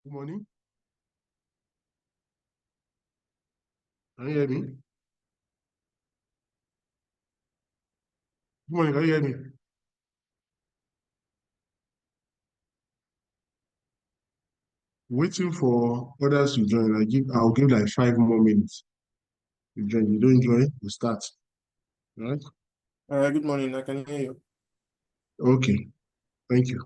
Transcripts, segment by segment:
Good morning. Can you hear me? Good morning. Can you hear me? Waiting for others to join. I'll give like 5 more minutes to join. You don't join, we start. Right? Good morning. I can hear you. Okay. Thank you.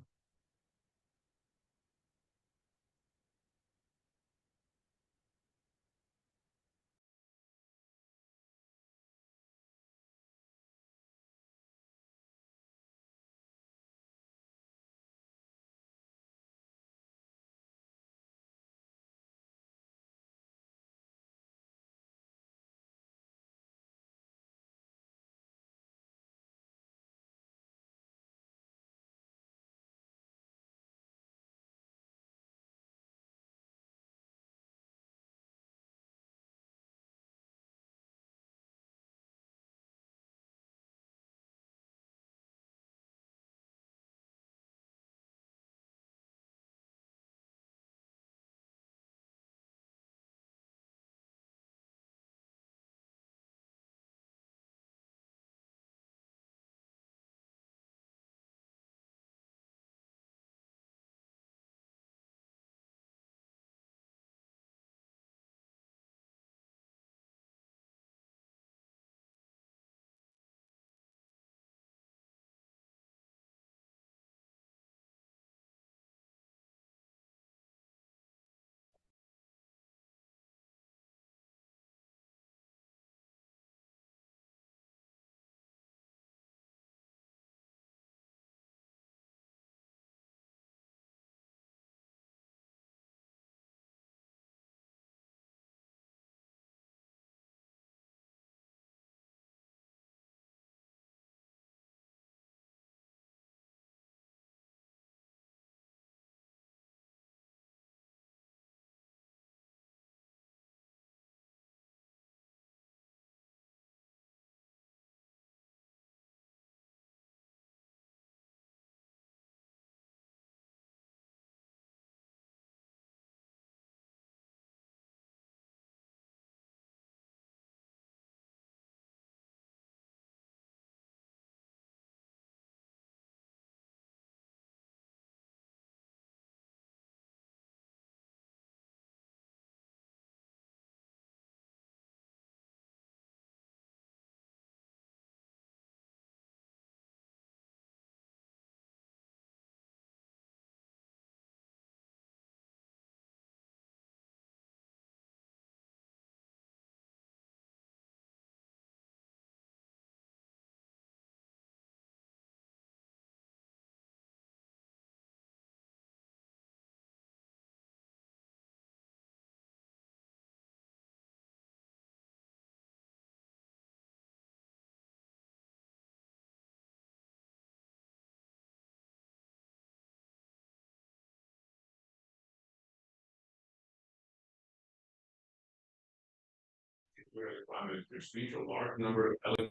Your speech a large number of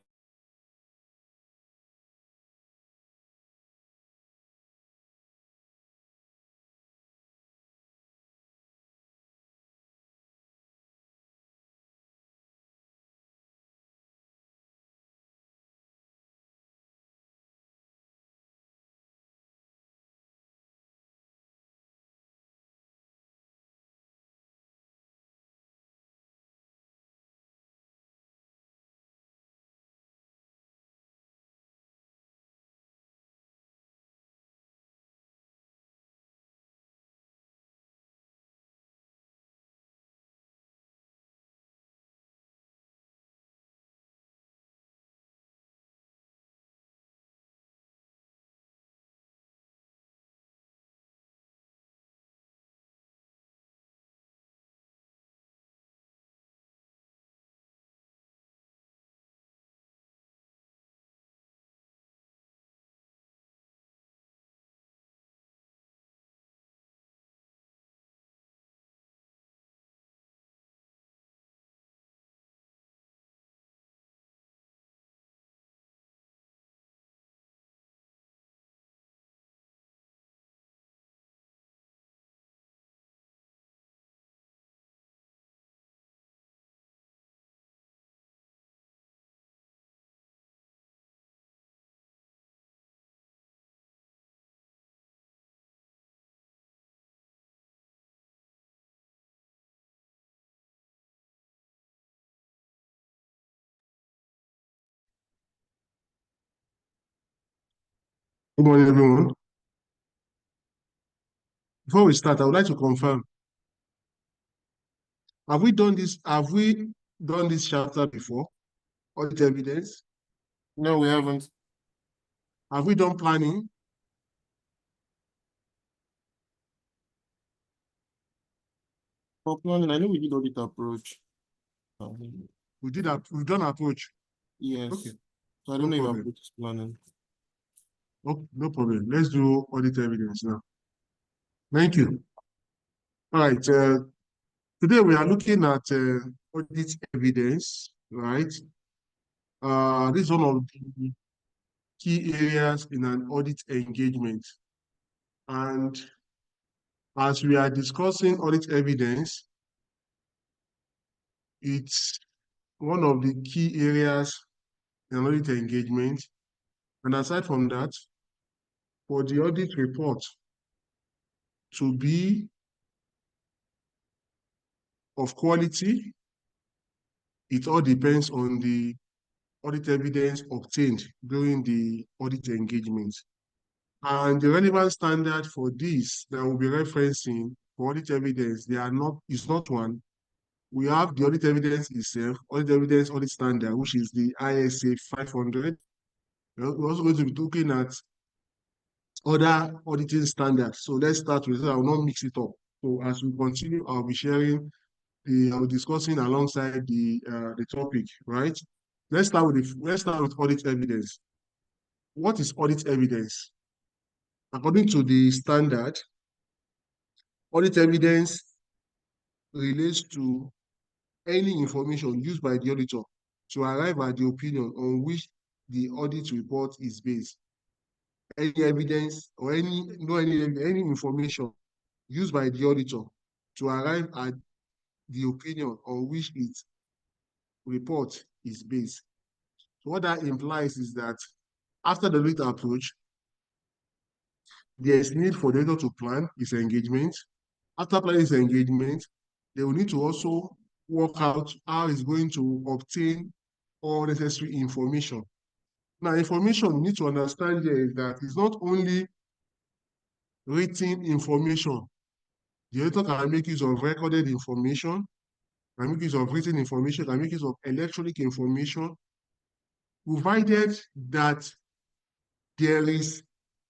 Good morning, everyone. Before we start, I would like to confirm, have we done this chapter before? Audit evidence? No, we haven't. Have we done planning? For planning, I know we did audit approach. We've done approach. Yes. Okay, So I don't no know if problem. approach is planning. No problem. Let's do audit evidence now. Thank you. All right. Today we are looking at audit evidence, right? This is one of the key areas in an audit engagement. And as we are discussing audit evidence, it's one of the key areas in audit engagement. And aside from that, for the audit report to be of quality, it all depends on the audit evidence obtained during the audit engagement. And the relevant standard for this that we'll be referencing for audit evidence, it's not one. We have the audit evidence itself, audit evidence audit standard, which is the ISA 500. We're also going to be looking at other auditing standards. So let's start with it. I will not mix it up. So as we continue, I'll be discussing alongside the topic, right? Let's start with audit evidence. What is audit evidence? According to the standard, audit evidence relates to any information used by the auditor to arrive at the opinion on which the audit report is based. Any evidence or any information used by the auditor to arrive at the opinion on which its report is based. So what that implies is that after the audit approach, there is need for the auditor to plan his engagement. After planning his engagement, they will need to also work out how he's going to obtain all necessary information. Now, information you need to understand here is that it's not only written information. The auditor can make use of recorded information, can make use of written information, can make use of electronic information, provided that there is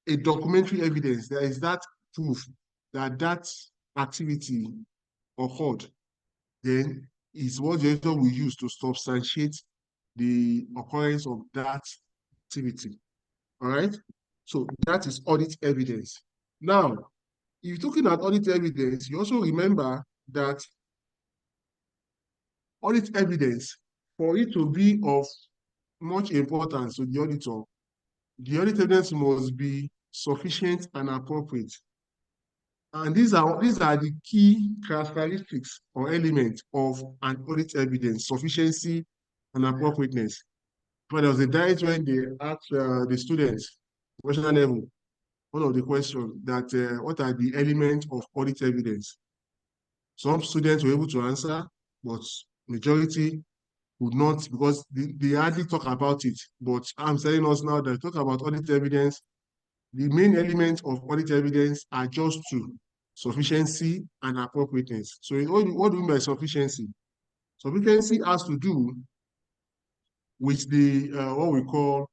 a documentary evidence, there is that proof that that activity occurred, then is what the auditor will use to substantiate the occurrence of that activity. All right? So that is audit evidence. Now, if you're talking about audit evidence, you also remember that audit evidence, for it to be of much importance to the auditor, the audit evidence must be sufficient and appropriate. And these are the key characteristics or elements of an audit evidence: sufficiency and appropriateness. But there was a diet when they asked the students, professional level, one of the questions that what are the elements of audit evidence? Some students were able to answer, but majority would not, because they hardly talk about it. But I'm telling us now that talk about audit evidence, the main elements of audit evidence are just two: sufficiency and appropriateness. So what do we mean by sufficiency? Sufficiency has to do with the what we call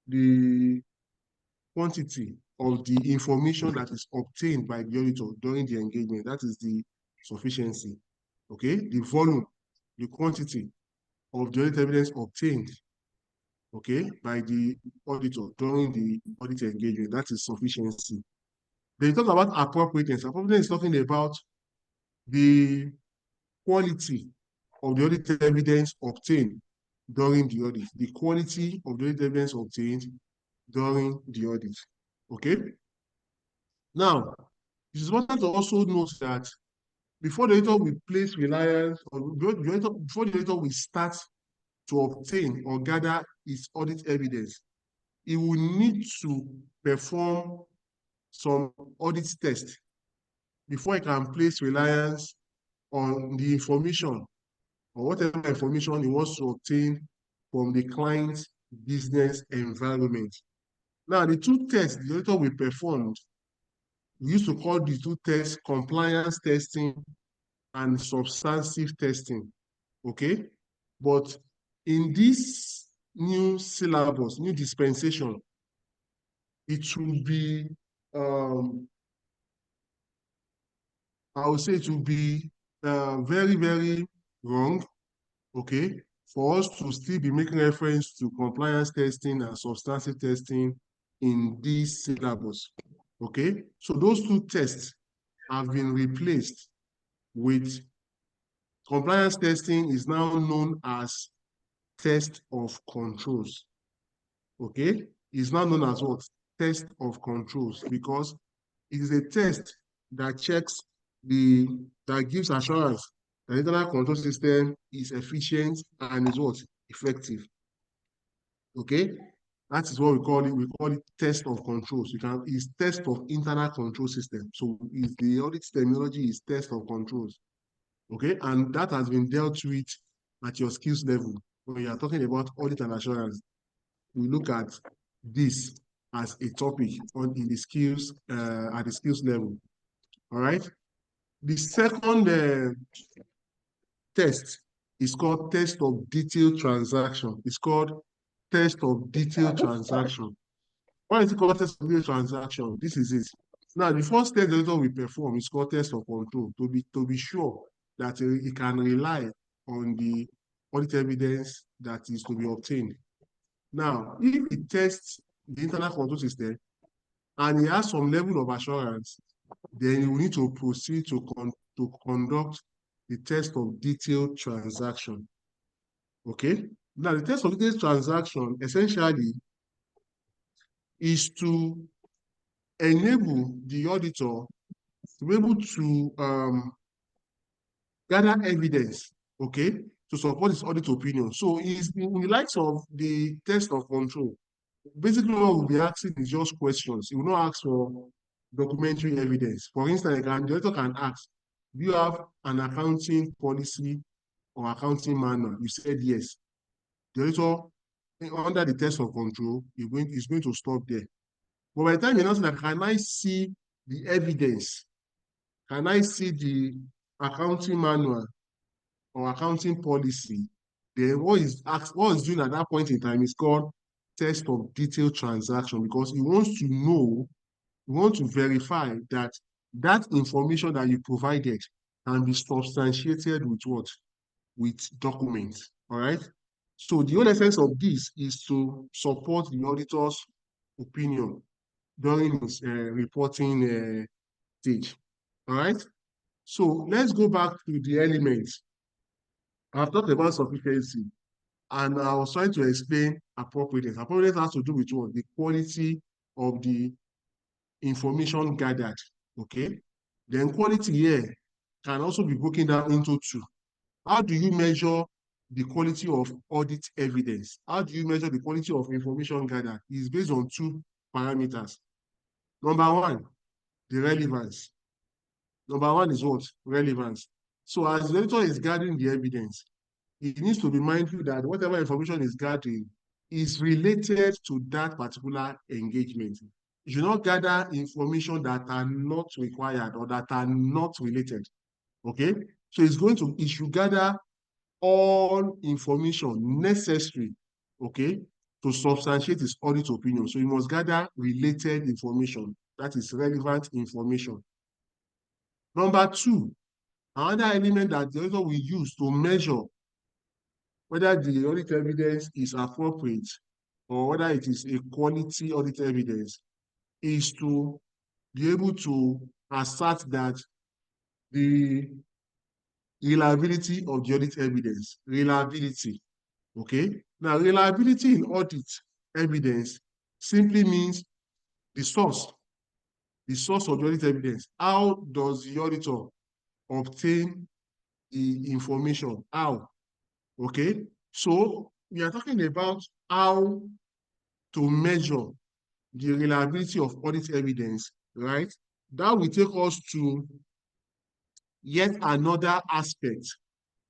the quantity of the information that is obtained by the auditor during the engagement. That is the sufficiency. Okay, the volume, the quantity of the audit evidence obtained, okay, by the auditor during the audit engagement. That is sufficiency. Then you talk about appropriateness. Appropriateness is talking about the quality of the audit evidence obtained during the audit. The quality of the audit evidence obtained during the audit. Okay? Now, it is important to also note that before the auditor will place reliance, or before the auditor will start to obtain or gather its audit evidence, he will need to perform some audit tests before he can place reliance on the information or whatever information he wants to obtain from the client's business environment. Now, the two tests the auditor will perform, we used to call the two tests compliance testing and substantive testing, okay? But in this new syllabus, new dispensation, it will be, I would say it will be very, very wrong, okay, for us to still be making reference to compliance testing and substantive testing in this syllabus, okay? So those two tests have been replaced with compliance testing is now known as test of controls, okay? It's now known as what? Test of controls, because it is a test that checks that gives assurance that the internal control system is efficient and is what? Effective. Okay? That is what we call it. We call it test of controls. It's test of internal control system. So is the audit terminology is test of controls. Okay? And that has been dealt with at your skills level. When you are talking about audit and assurance, we look at this as a topic in the skills at the skills level. All right. The second test is called test of detailed transaction. It's called test of detailed transaction. Why is it called test of detailed transaction? This is it. Now, the first test the auditor will perform is called test of control to be sure that it can rely on the audit evidence that is to be obtained. Now, if it tests the internal control system and it has some level of assurance, then you need to proceed to conduct the test of detailed transaction. Okay? Now, the test of detailed transaction essentially is to enable the auditor to be able to gather evidence, okay, to support his audit opinion. So, in the likes of the test of control, basically what we'll be asking is just questions. He will not ask for documentary evidence. For instance, the auditor can ask, do you have an accounting policy or accounting manual? You said yes. The auditor, under the test of control, is going to stop there. But by the time you answer that, can I see the evidence? Can I see the accounting manual or accounting policy? Then what is doing at that point in time is called test of detailed transaction, because he wants to know, we want to verify that that information that you provided can be substantiated with what? With documents, all right? So the whole essence of this is to support the auditor's opinion during his reporting stage, all right? So let's go back to the elements. I've talked about sufficiency, and I was trying to explain appropriateness. Appropriateness has to do with what? The quality of the information gathered, okay? Then quality here can also be broken down into two. How do you measure the quality of audit evidence? How do you measure the quality of information gathered? It's based on two parameters. Number one, the relevance. Number one is what? Relevance. So as the auditor is gathering the evidence, it needs to be mindful that whatever information is gathering is related to that particular engagement. You should not gather information that are not required or that are not related. Okay? So it should gather all information necessary, okay, to substantiate its audit opinion. So you must gather related information, that is relevant information. Number two, another element that the auditor will use to measure whether the audit evidence is appropriate or whether it is a quality audit evidence is to be able to assert that the reliability of the audit evidence, reliability, okay? Now, reliability in audit evidence simply means the source of the audit evidence. How does the auditor obtain the information? How? Okay? So, we are talking about how to measure the reliability of audit evidence, right? That will take us to yet another aspect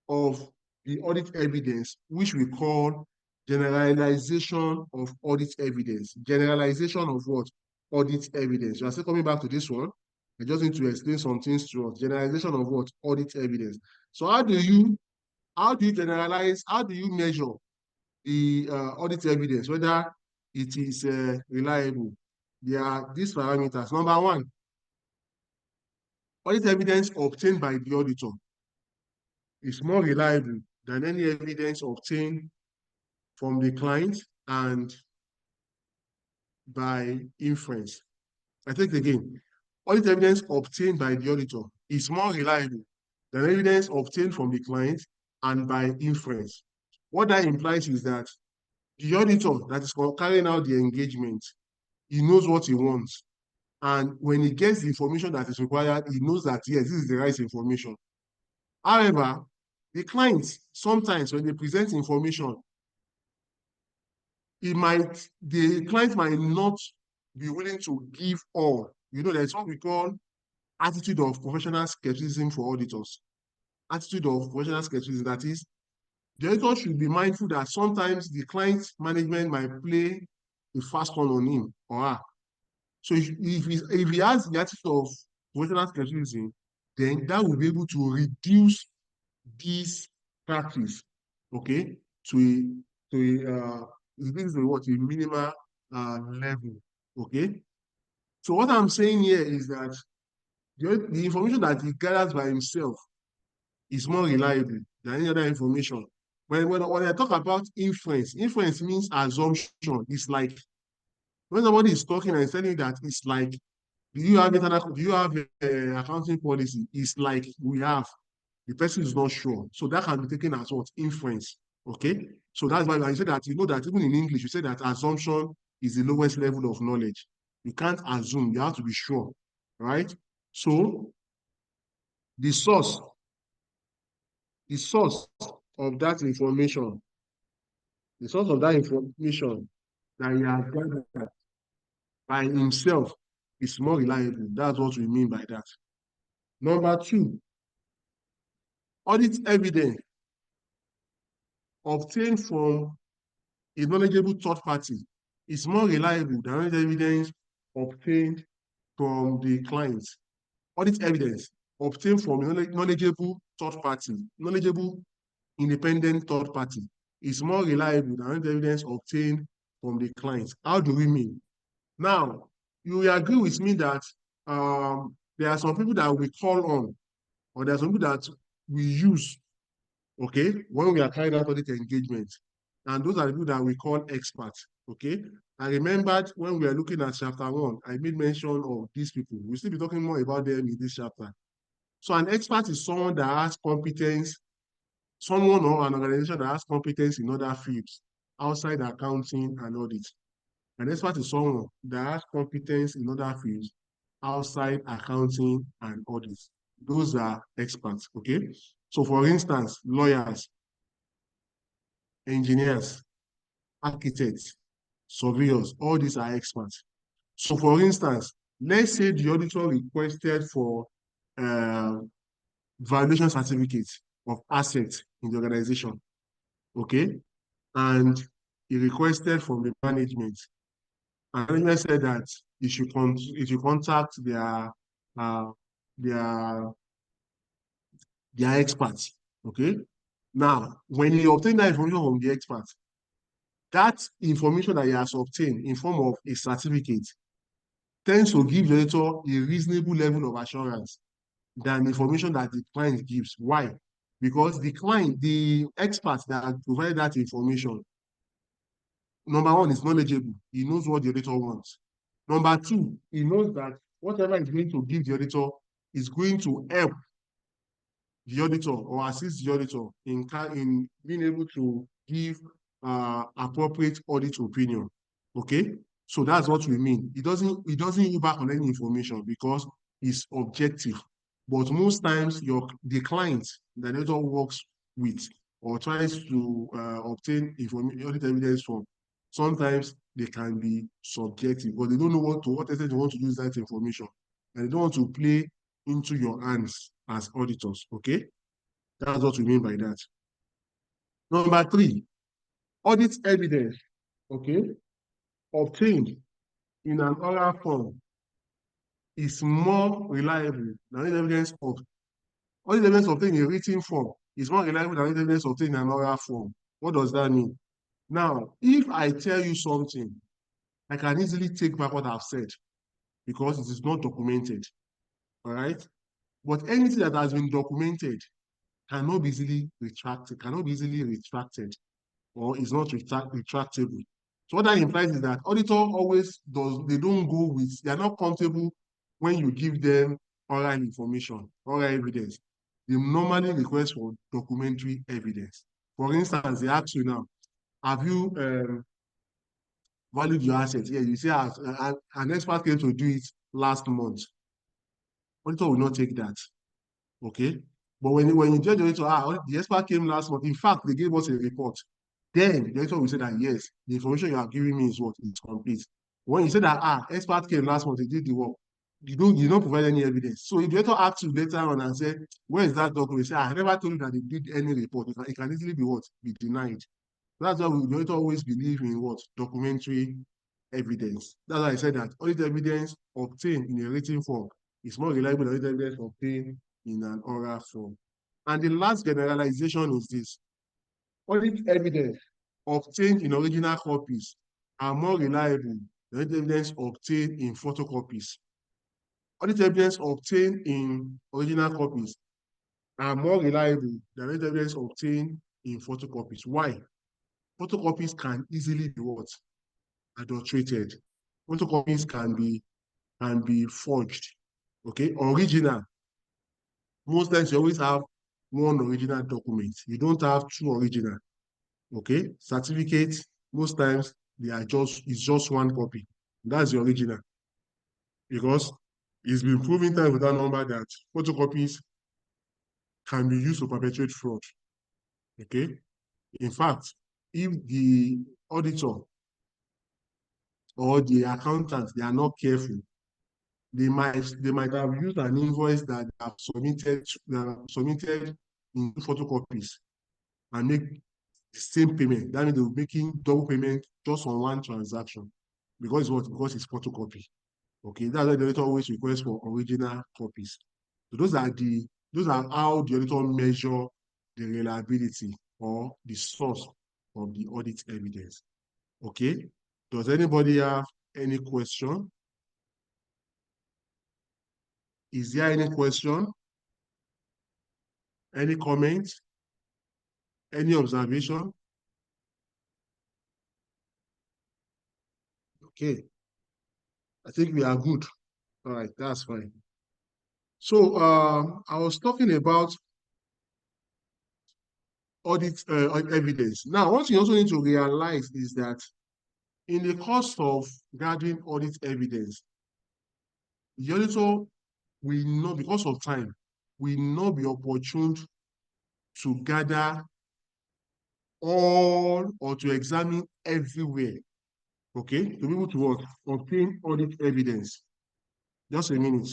of the audit evidence, which we call Generalization of audit evidence. Generalization of what? Audit evidence. You are still coming back to this one. I just need to explain some things to us. Generalization of what? Audit evidence. So how do you generalize, how do you measure the audit evidence, whether it is reliable? There are these parameters. Number one, audit evidence obtained by the auditor is more reliable than any evidence obtained from the client and by inference. I take it again. Audit evidence obtained by the auditor is more reliable than evidence obtained from the client and by inference. What that implies is that the auditor that is carrying out the engagement, he knows what he wants. And when he gets the information that is required, he knows that, yes, this is the right information. However, the client, sometimes when they present information, the client might not be willing to give all. You know, there's what we call attitude of professional skepticism for auditors. Attitude of professional skepticism, that is, the auditor should be mindful that sometimes the client management might play a fast one on him or her. So if he has the attitude of professional skepticism, then that will be able to reduce this practice, okay, to a minimal level, okay. So what I'm saying here is that the information that he gathers by himself is more reliable than any other information. When I talk about inference means assumption. It's like when somebody is talking and telling you that, it's like, do you have accounting policy? It's like we have. The person is not sure. So that can be taken as what? Inference. Okay? So that's why I say that, you know, that even in English, you say that assumption is the lowest level of knowledge. You can't assume, you have to be sure. Right? So the source of that information, the source of that information that he has gathered by himself is more reliable. That's what we mean by that. Number two, audit evidence obtained from a knowledgeable third party is more reliable than audit evidence obtained from the client. Audit evidence obtained from a knowledgeable third party, knowledgeable independent third party, is more reliable than audit evidence obtained from the client. How do we mean? Now, you will agree with me that there are some people that we call on, or there are some people that we use, okay, when we are carrying out audit engagement. And those are the people that we call experts, okay? I remembered when we are looking at chapter 1, I made mention of these people. We'll still be talking more about them in this chapter. So an expert is someone that has competence, someone or an organization that has competence in other fields outside accounting and audit. An expert is someone that has competence in other fields outside accounting and audit. Those are experts, okay? So for instance, lawyers, engineers, architects, surveyors, all these are experts. So for instance, let's say the auditor requested for valuation certificates of assets in the organization, okay? And he requested from the management. And management said that he should contact their experts, okay? Now, when he obtained that information from the experts, that information that he has obtained in form of a certificate tends to give the auditor a reasonable level of assurance than the information that the client gives. Why? Because the expert that provided that information, number one, is knowledgeable. He knows what the auditor wants. Number two, he knows that whatever is going to give the auditor is going to help the auditor or assist the auditor in being able to give appropriate audit opinion. Okay, so that's what we mean. It doesn't go back on any information because it's objective. But most times, the client that the auditor works with or tries to obtain audit evidence from, sometimes they can be subjective, but they don't know to what extent they want to use that information, and they don't want to play into your hands as auditors. Okay, that's what we mean by that. Number three, audit evidence, okay, obtained in an oral form is more reliable than evidence of audit evidence obtained in a written form is more reliable than evidence obtained in an oral form. What does that mean? Now, if I tell you something, I can easily take back what I've said because it is not documented. All right? But anything that has been documented cannot be easily retracted, or is not retractable. So what that implies is that auditor always they don't go with, they are not comfortable when you give them oral information, oral evidence. They normally request for documentary evidence. For instance, they ask you now, have you valued your assets? Yeah, you say an expert came to do it last month. Auditor will not take that. Okay? But when you judge the auditor, the expert came last month. In fact, they gave us a report. Then the auditor will say that yes, the information you are giving me is what is complete. When you say that expert came last month, they did the work, you don't provide any evidence. So if the auditor asks you later on and say, where is that document? Say, I never told you that they did any report. It can easily be what? Be denied. That's why we don't always believe in what? Documentary evidence. That's why I said that audit evidence obtained in a written form is more reliable than audit evidence obtained in an oral form. And the last generalization is this. Audit evidence obtained in original copies are more reliable than audit evidence obtained in photocopies. Audit evidence obtained in original copies are more reliable than audit evidence obtained in photocopies. Why? Photocopies can easily be what? Adulterated. Photocopies can be forged. Okay, original. Most times you always have one original document. You don't have two original. Okay, certificates, most times it's just one copy. That's the original. Because it's been proven time with that number that photocopies can be used to perpetrate fraud. Okay. In fact, if the auditor or the accountant, they are not careful, they might have used an invoice that they have submitted in photocopies and make the same payment. That means they're making double payment just on one transaction. Because what? Because it's photocopy. Okay, that's why the auditor always requests for original copies. So those are how the auditor measure the reliability or the source of the audit evidence. Okay. Does anybody have any question? Is there any question? Any comment? Any observation? Okay. I think we are good. All right, that's fine. So I was talking about audit evidence. Now, what you also need to realize is that in the course of gathering audit evidence, the auditor will not, because of time, will not be opportune to gather all or to examine everywhere. Okay, to be able to what? Obtain audit evidence. Just a minute.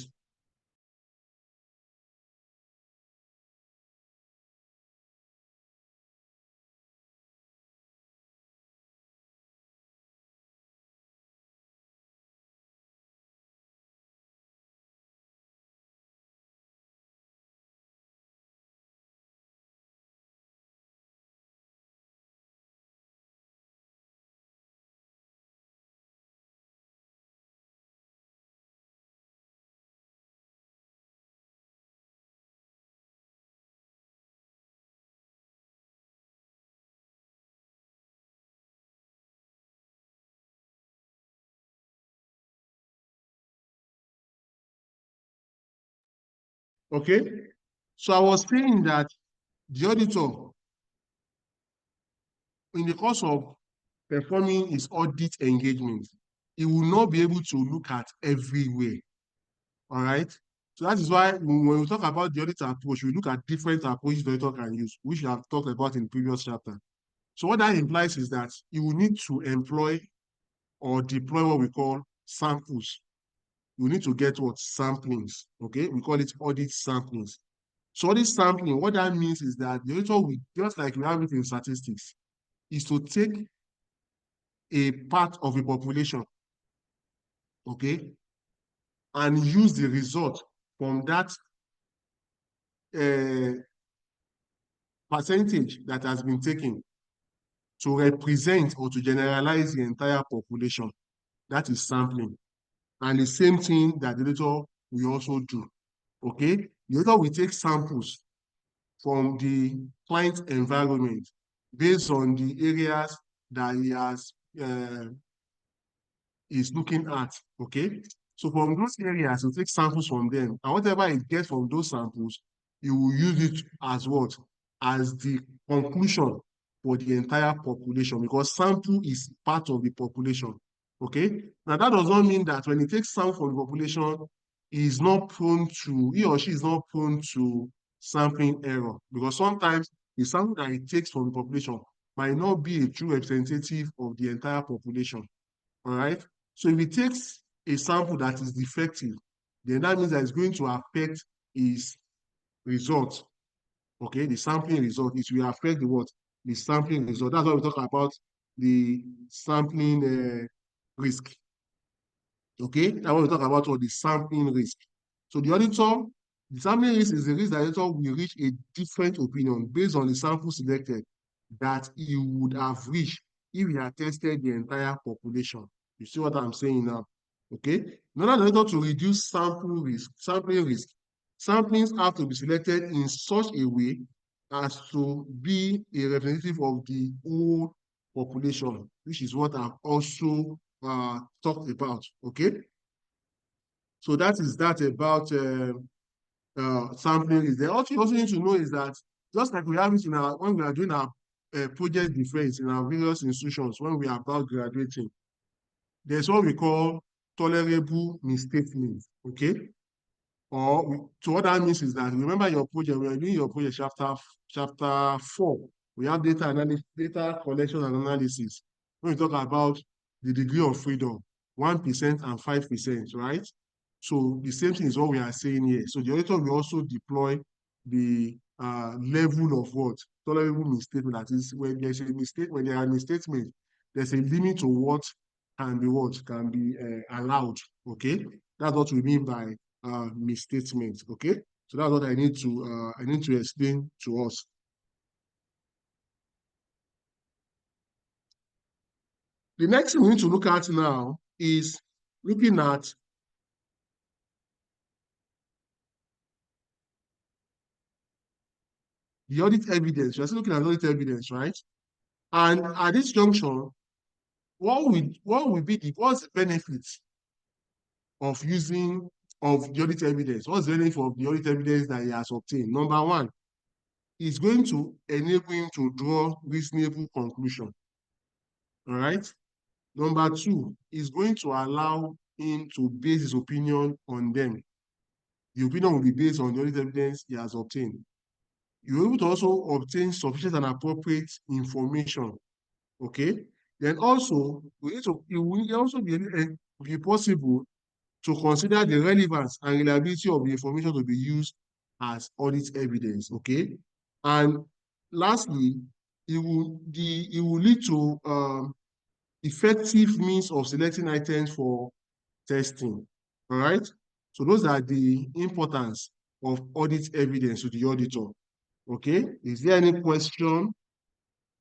Okay, so I was saying that the auditor, in the course of performing his audit engagement, he will not be able to look at everywhere. All right. So that is why when we talk about the audit approach, we look at different approaches the auditor can use, which we have talked about in previous chapter. So what that implies is that you will need to employ or deploy what we call samples. You need to get what? Samplings. Okay, we call it audit samplings. So audit sampling, what that means is that the auditor will, just like we have it in statistics, is to take a part of a population, okay, and use the result from that percentage that has been taken to represent or to generalize the entire population. That is sampling. And the same thing that the auditor will also do, okay? The auditor will take samples from the client's environment based on the areas that he has is looking at, okay? So from those areas, you take samples from them, and whatever it gets from those samples, you will use it as what? As the conclusion for the entire population, because sample is part of the population, okay? Now, that does not mean that when he takes sample from the population, he or she is not prone to sampling error, because sometimes the sample that he takes from the population might not be a true representative of the entire population, all right? So if he takes a sample that is defective, then that means that it's going to affect his result. Okay, the sampling result, it will affect the what? The sampling result. That's why we talk about the sampling risk. Okay, that's what we talk about, or the sampling risk. So the sampling risk is the risk that the auditor will reach a different opinion based on the sample selected that he would have reached if he had tested the entire population. You see what I'm saying now? Okay. In order to reduce sampling risk, samplings have to be selected in such a way as to be a representative of the whole population, which is what I've also talked about. Okay. So that is that about sampling risk. You also need to know is that just like we have it in our, when we are doing our project defense in our various institutions, when we are about graduating, there's what we call tolerable misstatements, okay? So what that means is that, remember your project, we are doing your project chapter 4, we have data collection and analysis. When we talk about the degree of freedom, 1% and 5%, right? So the same thing is what we are saying here. So the auditor will also deploy the level of what? Tolerable misstatement. That is, when there's a mistake, when there are misstatements, there's a limit to what can be allowed. Okay, that's what we mean by misstatement. Okay, so that's what I need to explain to us. The next thing we need to look at now is looking at the audit evidence. We're still looking at audit evidence, right? And at this junction, what's the benefits of using the audit evidence? What's the benefit of the audit evidence that he has obtained? Number one, it's going to enable him to draw reasonable conclusion. All right. Number two, is going to allow him to base his opinion on them. The opinion will be based on the audit evidence he has obtained. You're able to also obtain sufficient and appropriate information. Okay. Then also, it will also be possible to consider the relevance and reliability of the information to be used as audit evidence. Okay. And lastly, it will lead to effective means of selecting items for testing. All right. So those are the importance of audit evidence to the auditor. Okay. Is there any question?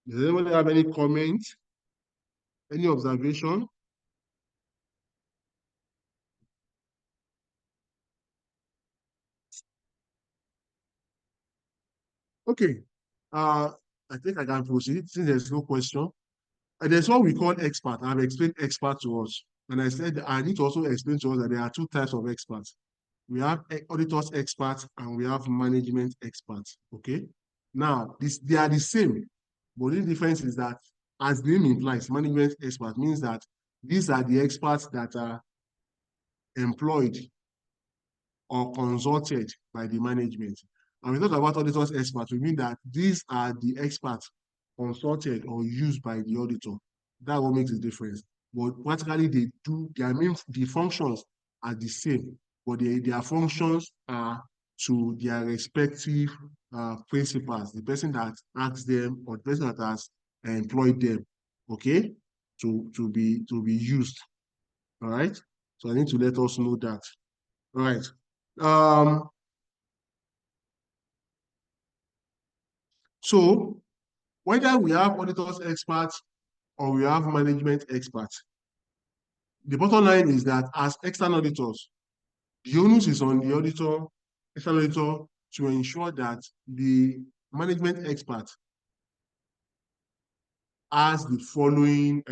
Does anyone have any comment? Any observation? Okay. I think I can proceed since there's no question. And there's what we call expert. I've explained expert to us. And I said I need to also explain to us that there are two types of experts. We have auditors experts and we have management experts. Okay. Now, they are the same, but the difference is that, as the name implies, management expert means that these are the experts that are employed or consulted by the management. And we talk about auditors experts, we mean that these are the experts consulted or used by the auditor. That's what makes the difference. But practically the functions are the same, but their functions are to their respective principals, the person that asks them or the person that has employ them, okay, to be used. All right. So I need to let us know that. All right. So whether we have auditors experts or we have management experts, the bottom line is that as external auditors, the onus is on the auditor, external auditor, to ensure that the management expert has the following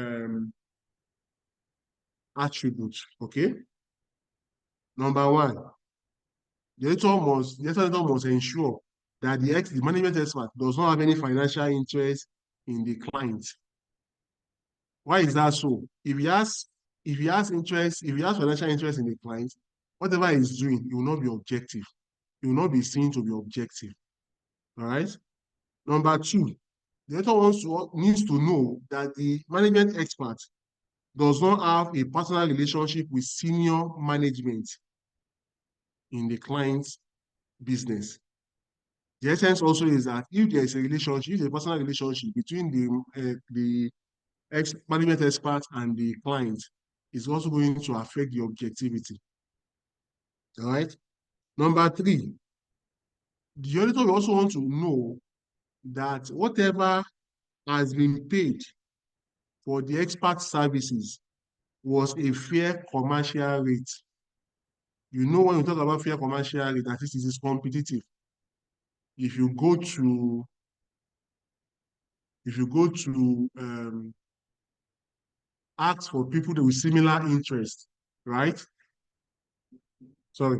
attributes. Okay. Number one, the auditor must ensure that the management expert does not have any financial interest in the client. Why is that so? If he has financial interest in the client, whatever he's doing, it will not be objective. It will not be seen to be objective. All right. Number two, the auditor needs to know that the management expert does not have a personal relationship with senior management in the client's business. The essence also is that if there is a relationship, if there's a personal relationship between the management expert and the client, it's also going to affect the objectivity. All right. Number three, the auditor will also want to know that whatever has been paid for the expert services was a fair commercial rate. You know, when we talk about fair commercial rate, that it is competitive. If you go to ask for people with similar interest, right? Sorry.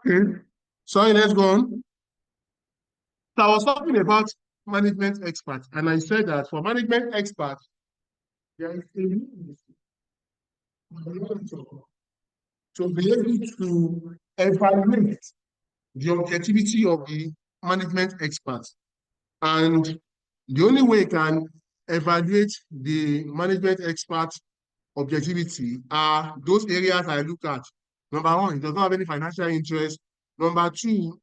Okay. Sorry, let's go on. So I was talking about management experts, and I said that for management experts, there is a need to be able to evaluate the objectivity of the management experts. And the only way you can evaluate the management experts' objectivity are those areas I look at. Number one, it does not have any financial interest. Number two,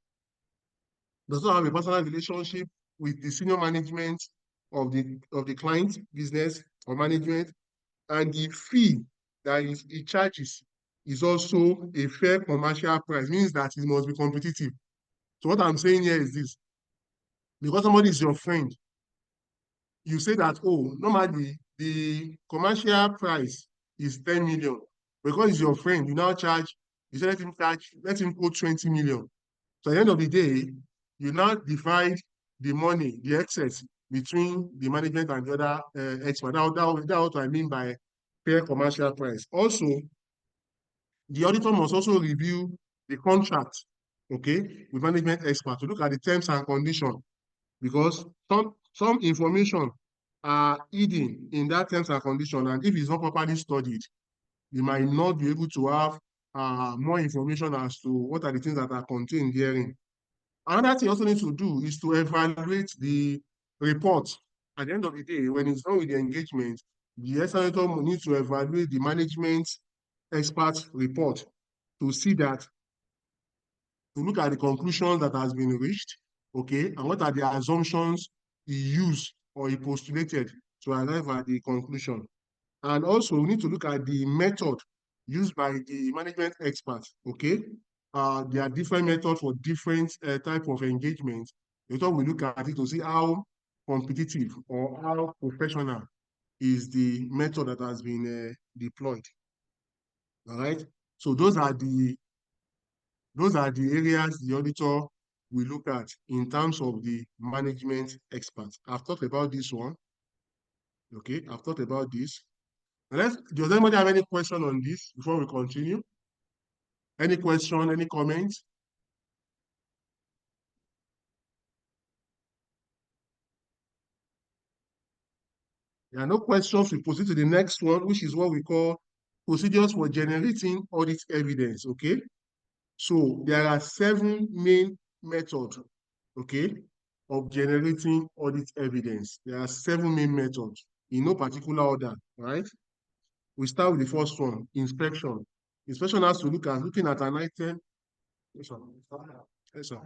does not have a personal relationship with the senior management of the client, business, or management. And the fee that it charges is also a fair commercial price, means that it must be competitive. So what I'm saying here is this: because somebody is your friend, you say that, oh, normally the commercial price is 10 million. Because it's your friend, you now charge, you say let him quote 20 million. So at the end of the day, you now divide the money, the excess between the management and the other expert. That's what I mean by fair commercial price. Also, the auditor must also review the contract, okay, with management expert to look at the terms and conditions, because some information are hidden in that terms and condition, and if it's not properly studied, you might not be able to have more information as to what are the things that are contained therein. Another thing you also need to do is to evaluate the report. At the end of the day, when it's done with the engagement, the estimator needs to evaluate the management expert report to see that, to look at the conclusions that has been reached, okay, and what are the assumptions he used or he postulated to arrive at the conclusion. And also, we need to look at the method used by the management experts, okay? There are different methods for different type of engagement. We thought we look at it to see how competitive or how professional is the method that has been deployed. All right? So those are the areas the auditor will look at in terms of the management experts. I've talked about this one. Okay, I've talked about this. Does anybody have any question on this before we continue? Any question, any comment? There are no questions. We proceed to the next one, which is what we call procedures for generating audit evidence, okay? So there are 7 main methods, okay, of generating audit evidence. There are 7 main methods in no particular order, right? We start with the first one, inspection. Inspection has to looking at an item. Yes, sir. Yes, sir.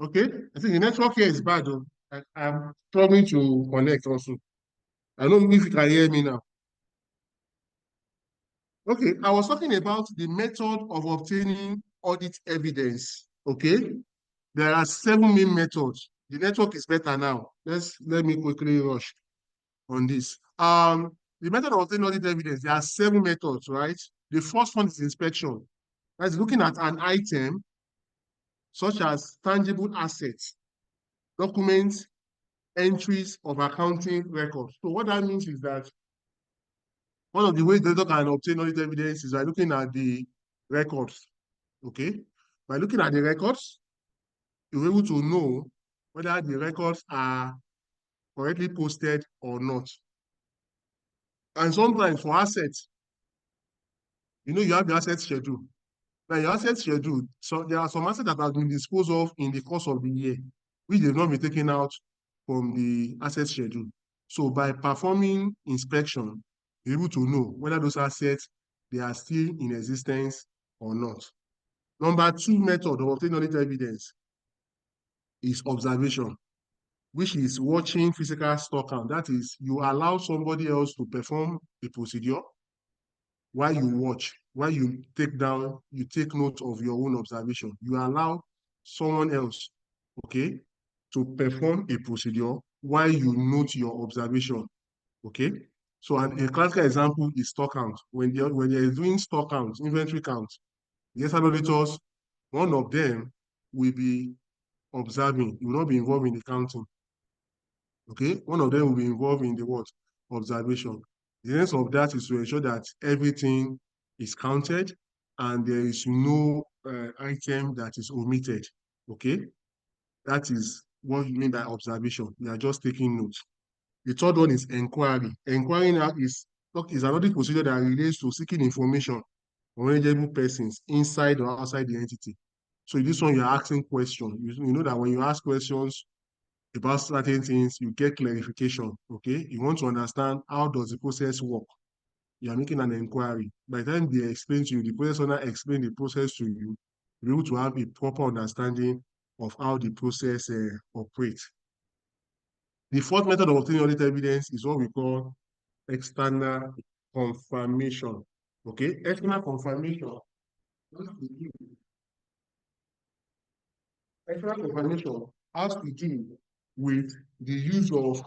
Okay, I think the network here is bad though. I'm struggling to connect also. I don't know if you can hear me now. Okay, I was talking about the method of obtaining audit evidence. Okay, there are 7 main methods. The network is better now. Let me quickly rush on this. The method of obtaining audit evidence, there are 7 methods, right? The first one is inspection. That's looking at an item such as tangible assets, documents, entries of accounting records. So what that means is that one of the ways the auditor can obtain audit evidence is by looking at the records. Okay? By looking at the records, you're able to know whether the records are correctly posted or not. And sometimes for assets, you have the asset schedule. Now, your asset schedule, so there are some assets that have been disposed of in the course of the year, which they've not been taken out from the asset schedule. So by performing inspection, you're able to know whether those assets, they are still in existence or not. Number 2 method of obtaining audit evidence is observation, which is watching physical stock count. That is, you allow somebody else to perform a procedure while you watch, while you take note of your own observation. You allow someone else, okay, to perform a procedure while you note your observation, okay? So a classical example is stock count. When they're doing stock count, inventory count, the external auditors, one of them will be observing, you will not be involved in the counting. Okay, one of them will be involved in the what? Observation. The essence of that is to ensure that everything is counted and there is no item that is omitted. Okay, that is what you mean by observation. You are just taking notes. The third one is inquiry. Inquiry now is another procedure that relates to seeking information on eligible persons inside or outside the entity. So in this one, you're asking questions. You know that when you ask questions about certain things, you get clarification, okay? You want to understand how does the process work. You are making an inquiry. By the time they explain to you, the process owner explain the process to you, you're able to have a proper understanding of how the process operates. The fourth method of obtaining audit evidence is what we call external confirmation, okay? External confirmation. External confirmation has to do with the use of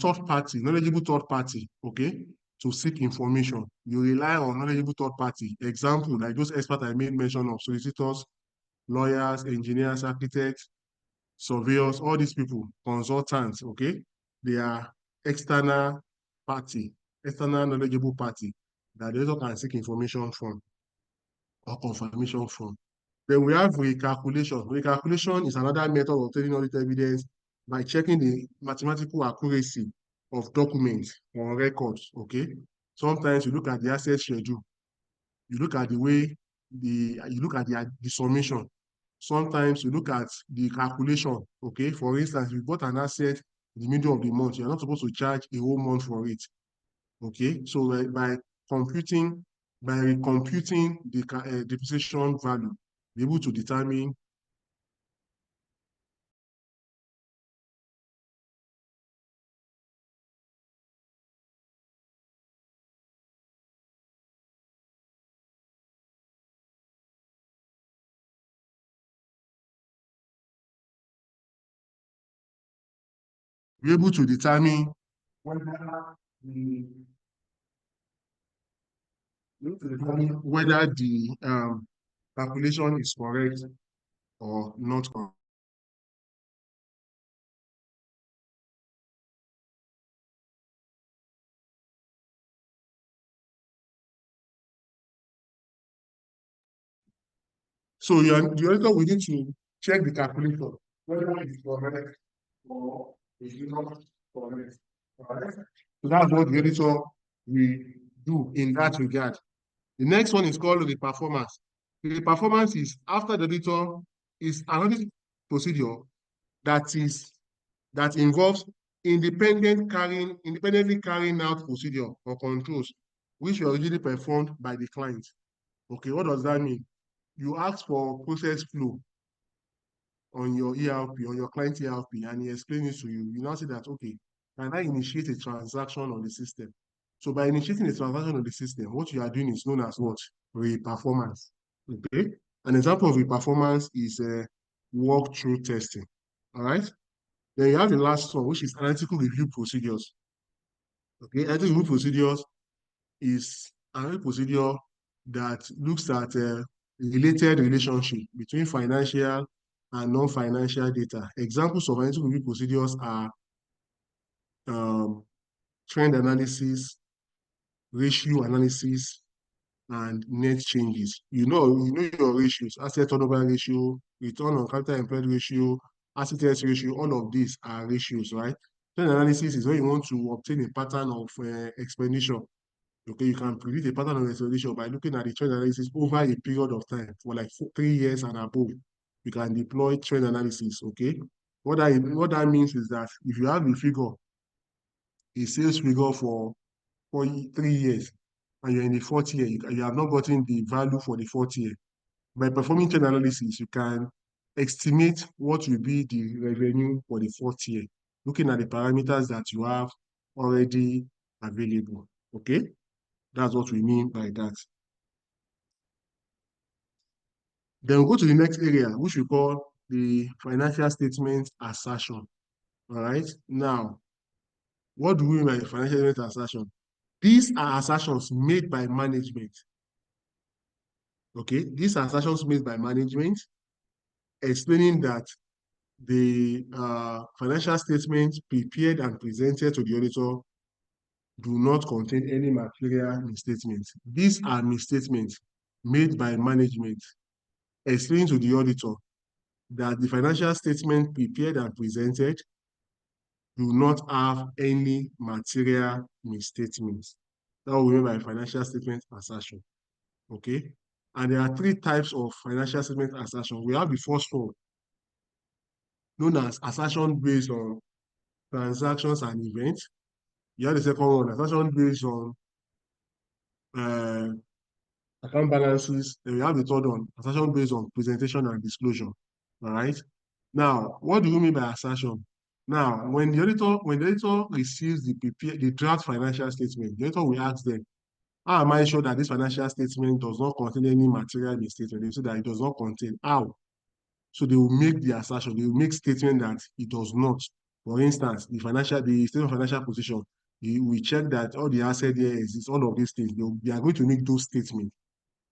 third party, knowledgeable third party, okay, to seek information. You rely on knowledgeable third party. Example, like those experts I made mention of, solicitors, lawyers, engineers, architects, surveyors, all these people, consultants, okay, they are external party, external knowledgeable party that the auditor can seek information from or confirmation from. Then we have recalculation. Recalculation is another method of obtaining audit evidence by checking the mathematical accuracy of documents or records, okay? Sometimes you look at the asset schedule, you look at the way you look at the summation. Sometimes you look at the calculation, okay? For instance, you bought an asset in the middle of the month, you're not supposed to charge a whole month for it, okay? So by computing, by recomputing the depreciation value, be able to determine be able to determine whether the calculation is correct or not correct. So the auditor will need to check the calculation, whether it is correct or is not correct. Alright? So that's what the auditor will do in that regard. The next one is called the performance. The performance is after the auditor is another procedure that involves independently carrying out procedure or controls, which were originally performed by the client. Okay, what does that mean? You ask for process flow. on your ERP, on your client ERP, and he explains it to you, you now say that, okay, can I initiate a transaction on the system? So by initiating a transaction on the system, what you are doing is known as what? Re-performance. Okay? An example of re-performance is walk-through testing. All right? Then you have the last one, which is analytical review procedures. Okay, analytical review procedures is another procedure that looks at related relationship between financial and non-financial data. Examples of analytical review procedures are trend analysis, ratio analysis, and net changes. You know your ratios, asset turnover ratio, return on capital employed ratio, asset ratio, all of these are ratios, right? Trend analysis is when you want to obtain a pattern of expenditure. Okay, you can predict a pattern of expenditure by looking at the trend analysis over a period of time for like 3 years and above. You can deploy trend analysis, okay? What that means is that if you have a figure, a sales figure for 3 years, and you're in the fourth year, you have not gotten the value for the fourth year. By performing trend analysis, you can estimate what will be the revenue for the fourth year, looking at the parameters that you have already available, okay? That's what we mean by that. Then we'll go to the next area, which we call the financial statement assertion. All right. Now, what do we mean by financial statement assertion? These are assertions made by management. Okay. These are assertions made by management explaining that the financial statements prepared and presented to the auditor do not contain any material misstatements. These are misstatements made by management explaining to the auditor that the financial statement prepared and presented do not have any material misstatements. That will be by financial statement assertion. Okay? And there are 3 types of financial statement assertion. We have the first one, known as assertion based on transactions and events. You have the second one, assertion based on account balances. Then we have the third one, assertion based on presentation and disclosure. All right. Now, what do you mean by assertion? Now, when the auditor receives the draft financial statement, the auditor will ask them, how am I sure that this financial statement does not contain any material misstatement? They say that it does not contain. How? So they will make the assertion, they will make statement that it does not. For instance, the statement of financial position, we check that all the asset there exists, all of these things, they are going to make those statements.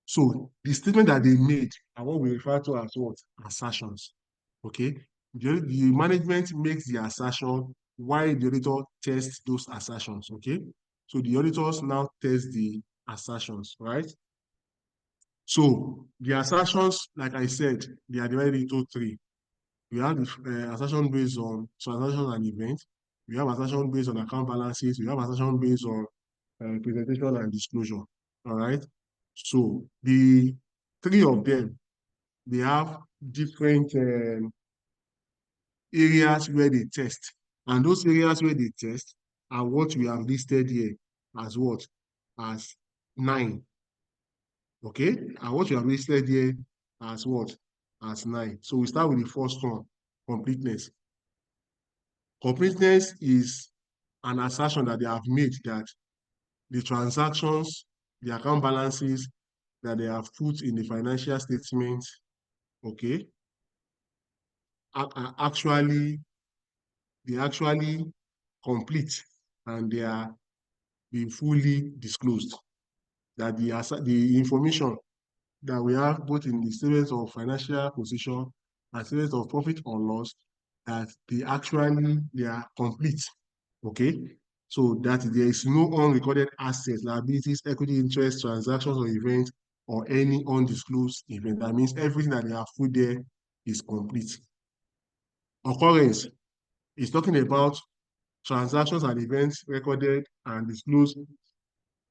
So the statement that they made are what we refer to as what? Assertions. Okay? The management makes the assertion while the auditor tests those assertions. Okay? So the auditors now test the assertions, right? So the assertions, like I said, they are divided into 3. We have the assertion based on transactions and events. We have assertion based on account balances. We have assertion based on presentation and disclosure. All right. So the 3 of them, they have different areas where they test. And those areas where they test are what we have listed here as what? As 9. Okay? And what we have listed here as what? As 9. So we start with the first one, completeness. Completeness is an assertion that they have made that the transactions, the account balances that they have put in the financial statement, okay, are actually complete and they are being fully disclosed. That the information that we have both in the statements of financial position and statements of profit or loss, that they are complete. Okay? So that there is no unrecorded assets, liabilities, equity interest, transactions or events, or any undisclosed event. That means everything that they have put there is complete. Occurrence is talking about transactions and events recorded and disclosed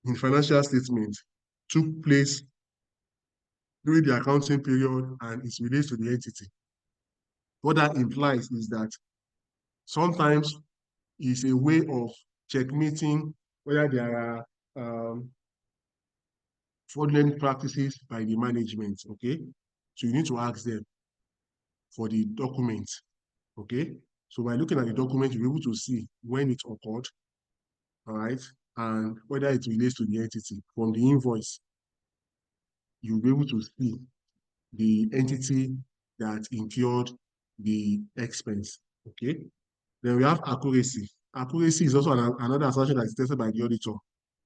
in financial statements took place during the accounting period and it relates to the entity. What that implies is that sometimes it's a way of checkmating whether there are fraudulent practices by the management, okay? So you need to ask them. for the document. Okay, so by looking at the document, you'll be able to see when it occurred, all right, and whether it relates to the entity. From the invoice, you'll be able to see the entity that incurred the expense. Okay, then we have accuracy. Accuracy is also another assertion that is tested by the auditor.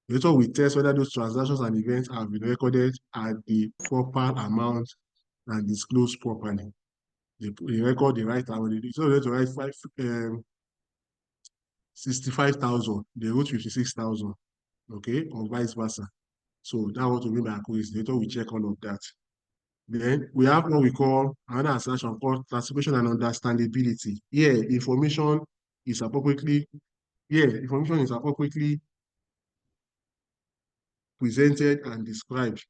The auditor will test whether those transactions and events have been recorded at the proper amount and disclosed properly. They record the right amount. So they to write 65,000. They wrote 56,000. Okay, or vice versa. So that's what we mean by accuracy. The auditor will check all of that. Then we have what we call another assertion called classification and understandability. Information is appropriately presented and described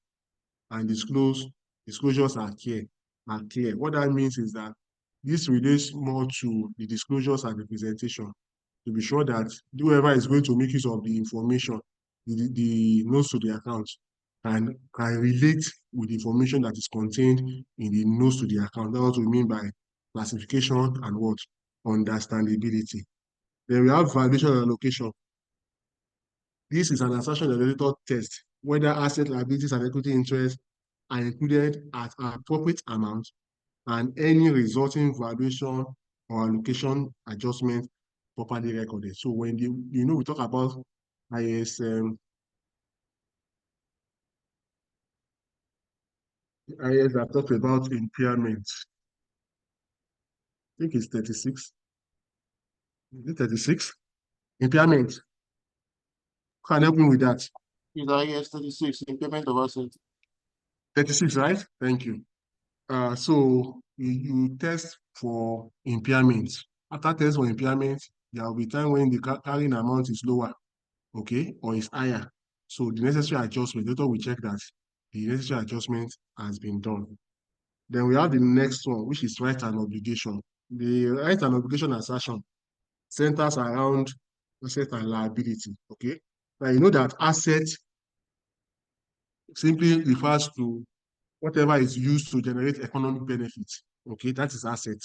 and disclosures are clear. What that means is that this relates more to the disclosures and the presentation to be sure that whoever is going to make use of the information, the notes to the account, can relate with the information that is contained in the notes to the account. That's what we mean by classification and what? Understandability. Then we have valuation and allocation. This is an assertion that the auditor test whether asset, liabilities, and equity interests are included at appropriate amount and any resulting valuation or allocation adjustment properly recorded. So when we talk about ISM, IS that talk about impairment. I think it's 36. Is it 36? Impairment. Can help me with that. Is IS 36, impairment of assets. 36, right? Thank you. So you test for impairment. After test for impairment, there will be time when the carrying amount is lower, okay, or is higher. So the necessary adjustment, the auditor will check that the necessary adjustment has been done. Then we have the next one, which is right and obligation. The right and obligation assertion centers around asset and liability, okay? Now you know that asset simply refers to whatever is used to generate economic benefits, okay? That is asset.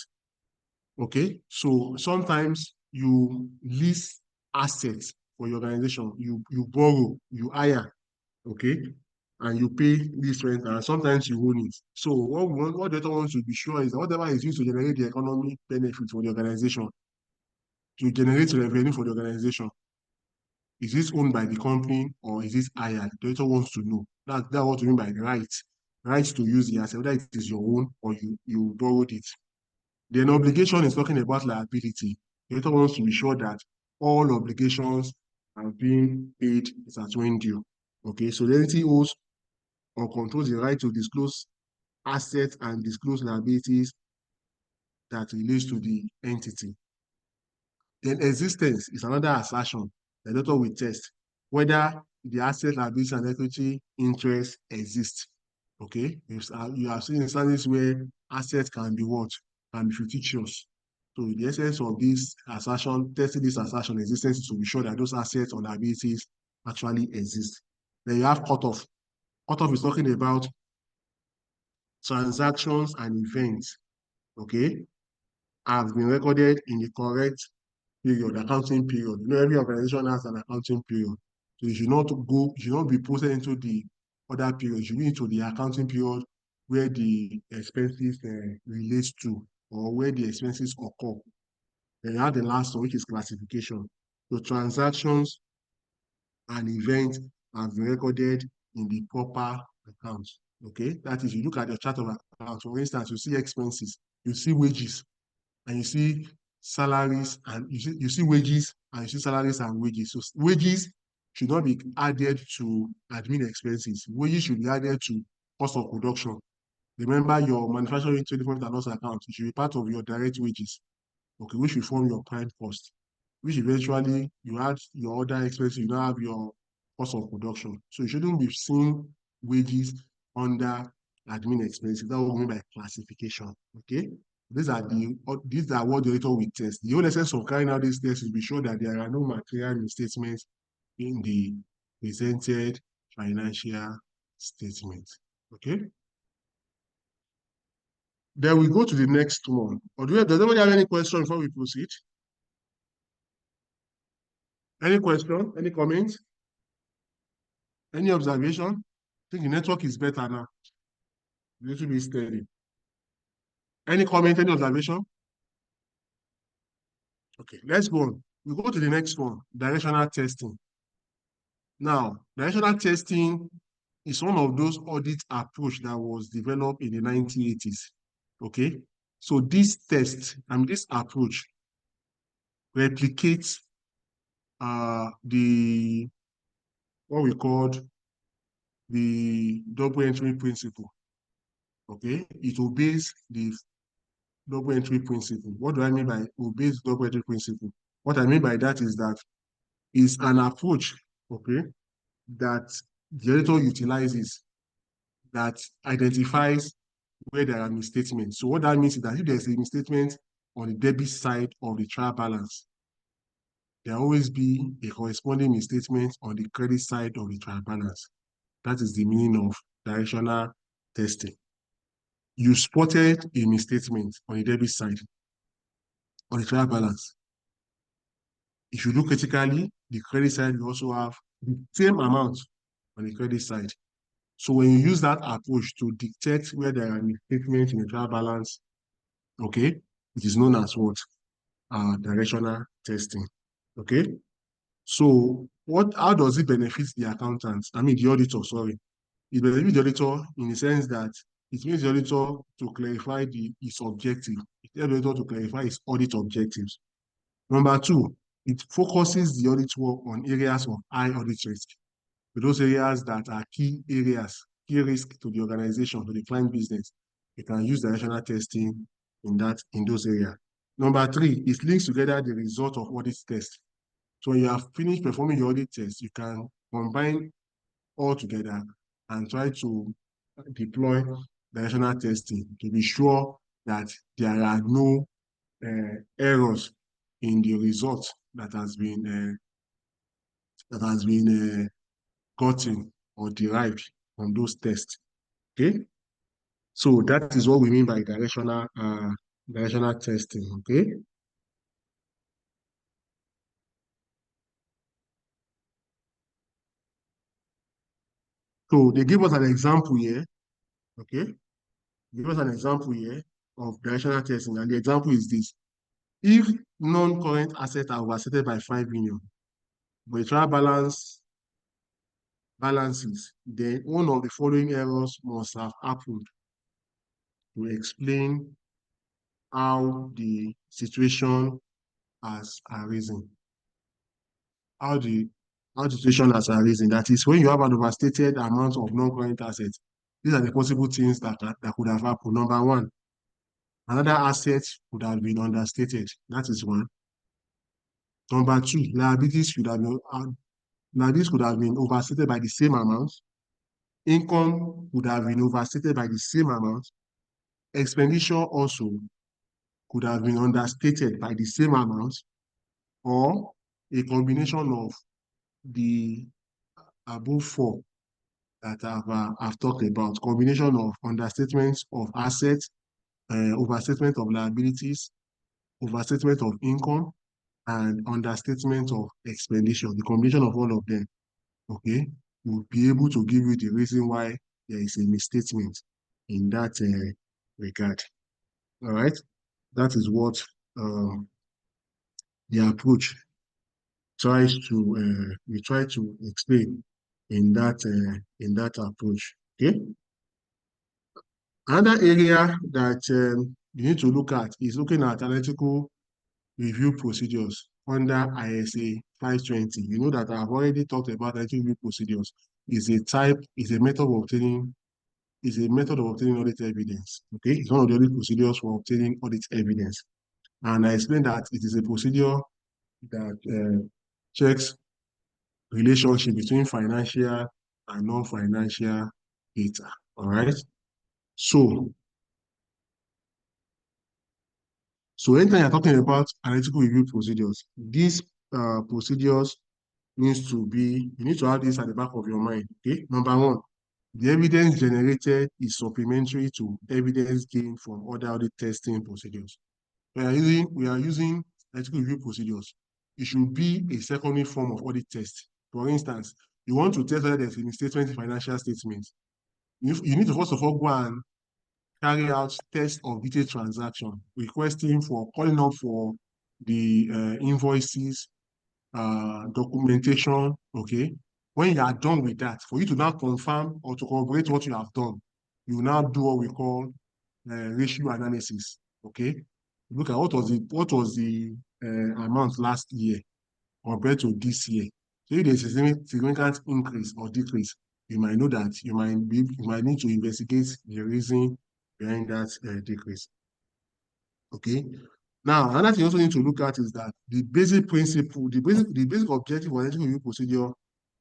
Okay, so sometimes you lease assets for your organization, you borrow, you hire, okay, and you pay lease rent, and sometimes you own it. So what the other wants to be sure is that whatever is used to generate the economic benefit for the organization, to generate revenue for the organization, is this owned by the company or is this hired? The auditor wants to know. That's what we mean by the right to use the asset, whether it is your own or you borrowed it. Then obligation is talking about liability. The auditor wants to be sure that all obligations are being paid as when due. Okay, so the entity owes or controls the right to disclose assets and disclose liabilities that relates to the entity. Then existence is another assertion. The auditor will test whether the asset, liability, and equity interest exist. Okay, you have seen instances where assets can be what? Can be fictitious. So the essence of this assertion, testing this assertion existence is to be sure that those assets or liabilities actually exist. Then you have cutoff. Cutoff is talking about transactions and events, okay, have been recorded in the correct period, accounting period. You know, every organization has an accounting period. So you should not be posted into the other period. You should be into the accounting period where the expenses relate to or where the expenses occur. Then you have the last one, which is classification. So transactions and events have been recorded in the proper account. Okay, that is, you look at your chart of accounts. For instance, you see expenses, you see wages, and you see salaries, and you see wages, and you see salaries and wages. So wages should not be added to admin expenses. Wages should be added to cost of production. Remember, your manufacturing 24 loss account, it should be part of your direct wages, okay, which will form your prime cost, which eventually you add your other expenses, you now have your cost of production. So you shouldn't be seeing wages under admin expenses. That's what we mean by classification. Okay. These are what the auditor will test. The whole essence of carrying out these tests is to be sure that there are no material misstatements in the presented financial statement. Okay. Then we go to the next one. Or does anybody have any question before we proceed? Any question? Any comment? Any observation? I think the network is better now. A little bit steady. Any comment? Any observation? Okay, let's go on. We go to the next one, directional testing. Now, directional testing is one of those audit approach that was developed in the 1980s. Okay, so this test, this approach replicates the what we called the double entry principle. Okay, it obeys the double entry principle. What do I mean by obeys double entry principle? What I mean by that is that is an approach, okay, that the auditor utilizes that identifies where there are misstatements. So what that means is that if there's a misstatement on the debit side of the trial balance, there will always be a corresponding misstatement on the credit side of the trial balance. That is the meaning of directional testing. You spotted a misstatement on the debit side on the trial balance. If you look critically, the credit side will also have the same amount on the credit side. So when you use that approach to detect where there are misstatements in the trial balance, okay, it is known as what? Directional testing. Okay. So how does it benefit the accountant? The auditor, sorry. It benefits the auditor in the sense that it means the auditor to clarify its objective. It helps the auditor to clarify its audit objectives. Number two, it focuses the audit work on areas of high audit risk. Those areas that are key areas, key risk to the organization, to the client business. You can use directional testing in those areas. Number three, it links together the result of audit test. So when you have finished performing your audit test, you can combine all together and try to deploy directional testing to be sure that there are no errors in the result that has been gotten or derived from those tests. Okay, so that is what we mean by directional testing. Okay. So they give us an example here. Okay, give us an example here of directional testing, and the example is this: if non-current assets are overstated by 5 million, but the trial balances, then one of the following errors must have happened to explain how the situation has arisen. How the situation has arisen. That is, when you have an overstated amount of non-current assets, these are the possible things that could have happened. Number one, another asset would have been understated. That is one. Number two, liabilities could have been overstated by the same amount. Income would have been overstated by the same amount. Expenditure also could have been understated by the same amount, or a combination of the above four that I've talked about. Combination of understatement of assets, overstatement of liabilities, overstatement of income, and understatement of expenditure. The combination of all of them, okay, will be able to give you the reason why there is a misstatement in that regard. All right, that is what the approach we try to explain in that approach. Okay. Another area that you need to look at is looking at analytical review procedures under ISA 520. You know that I've already talked about analytical review procedures. Is a method of obtaining audit evidence. Okay, it's one of the audit procedures for obtaining audit evidence. And I explained that it is a procedure that checks relationship between financial and non-financial data. All right. So anytime you're talking about analytical review procedures, these procedures you need to have this at the back of your mind. Okay. Number one, The evidence generated is supplementary to evidence gained from other audit testing procedures. We are using analytical review procedures. It should be a secondary form of audit test. For instance, you want to test whether there's a misstatement in financial statements. You need to first of all go and carry out test of detailed transaction, requesting for calling up for the invoices, documentation, okay? When you are done with that, for you to now confirm or to corroborate what you have done, you now do what we call ratio analysis, okay? Look at what was the amount last year compared to this year. So if there's a significant increase or decrease, you might know that you might need to investigate the reason behind that decrease. Okay. Now, another thing you also need to look at is that the basic principle, the basic objective of analytical review procedure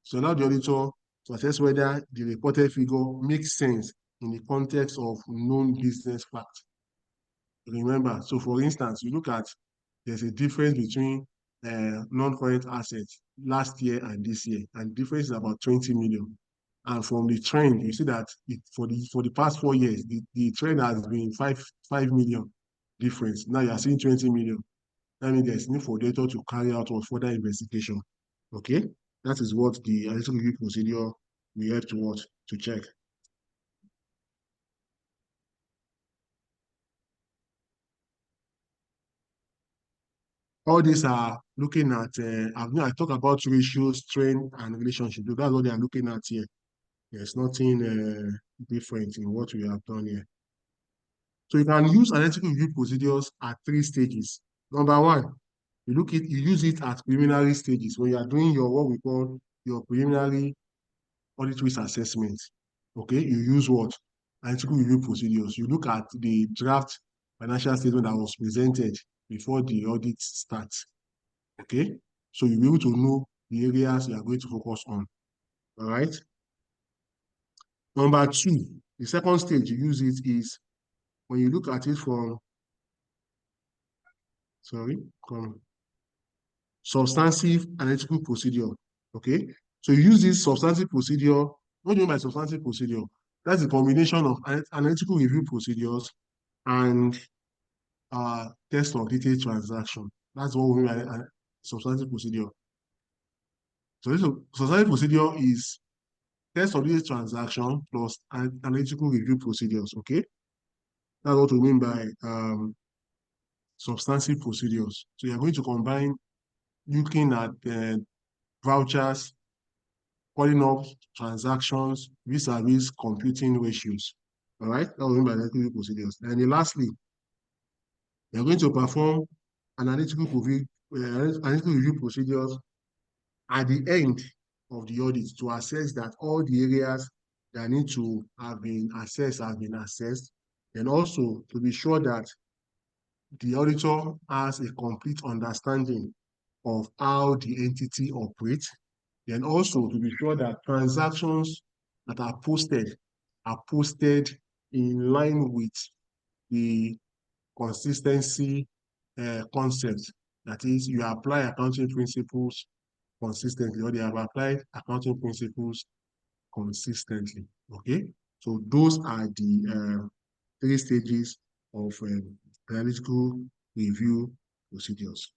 is to allow the auditor to assess whether the reported figure makes sense in the context of known business facts. Remember, so for instance, you look at there's a difference between non-current assets last year and this year, and the difference is about 20 million. And from the trend, you see that for the past 4 years, the trend has been 5 million difference. Now you are seeing 20 million. That means there's need for the auditor to carry out a further investigation. Okay, that is what the analytical review procedure we have to check. All these are looking at, I talk about ratios, trend, and relationship. That's what they are looking at here. There's nothing different in what we have done here. So you can use analytical review procedures at 3 stages. Number 1, you use it at preliminary stages when you are doing your what we call your preliminary audit risk assessment. Okay, you use what? Analytical review procedures. You look at the draft financial statement that was presented before the audit starts. Okay, so you'll be able to know the areas you are going to focus on. All right. Number 2, the second stage you use it is when you look at it from substantive analytical procedure. Okay, so you use this substantive procedure. What do you mean by substantive procedure? That's a combination of analytical review procedures and test of detailed transaction. That's what we mean by substantive procedure. So this substantive procedure is test of detailed transaction plus analytical review procedures. Okay, that's what we mean by substantive procedures. So you're going to combine looking at vouchers, calling up transactions, vis-a-vis computing ratios. All right, that's what we mean by analytical review procedures. And then lastly, you're going to perform analytical review procedures at the end of the audit to assess that all the areas that need to have been assessed have been assessed, and also to be sure that the auditor has a complete understanding of how the entity operates, and also to be sure that transactions that are posted in line with the consistency concept. That is, you apply accounting principles consistently, or they have applied accounting principles consistently. Okay, so those are the 3 stages of analytical review procedures.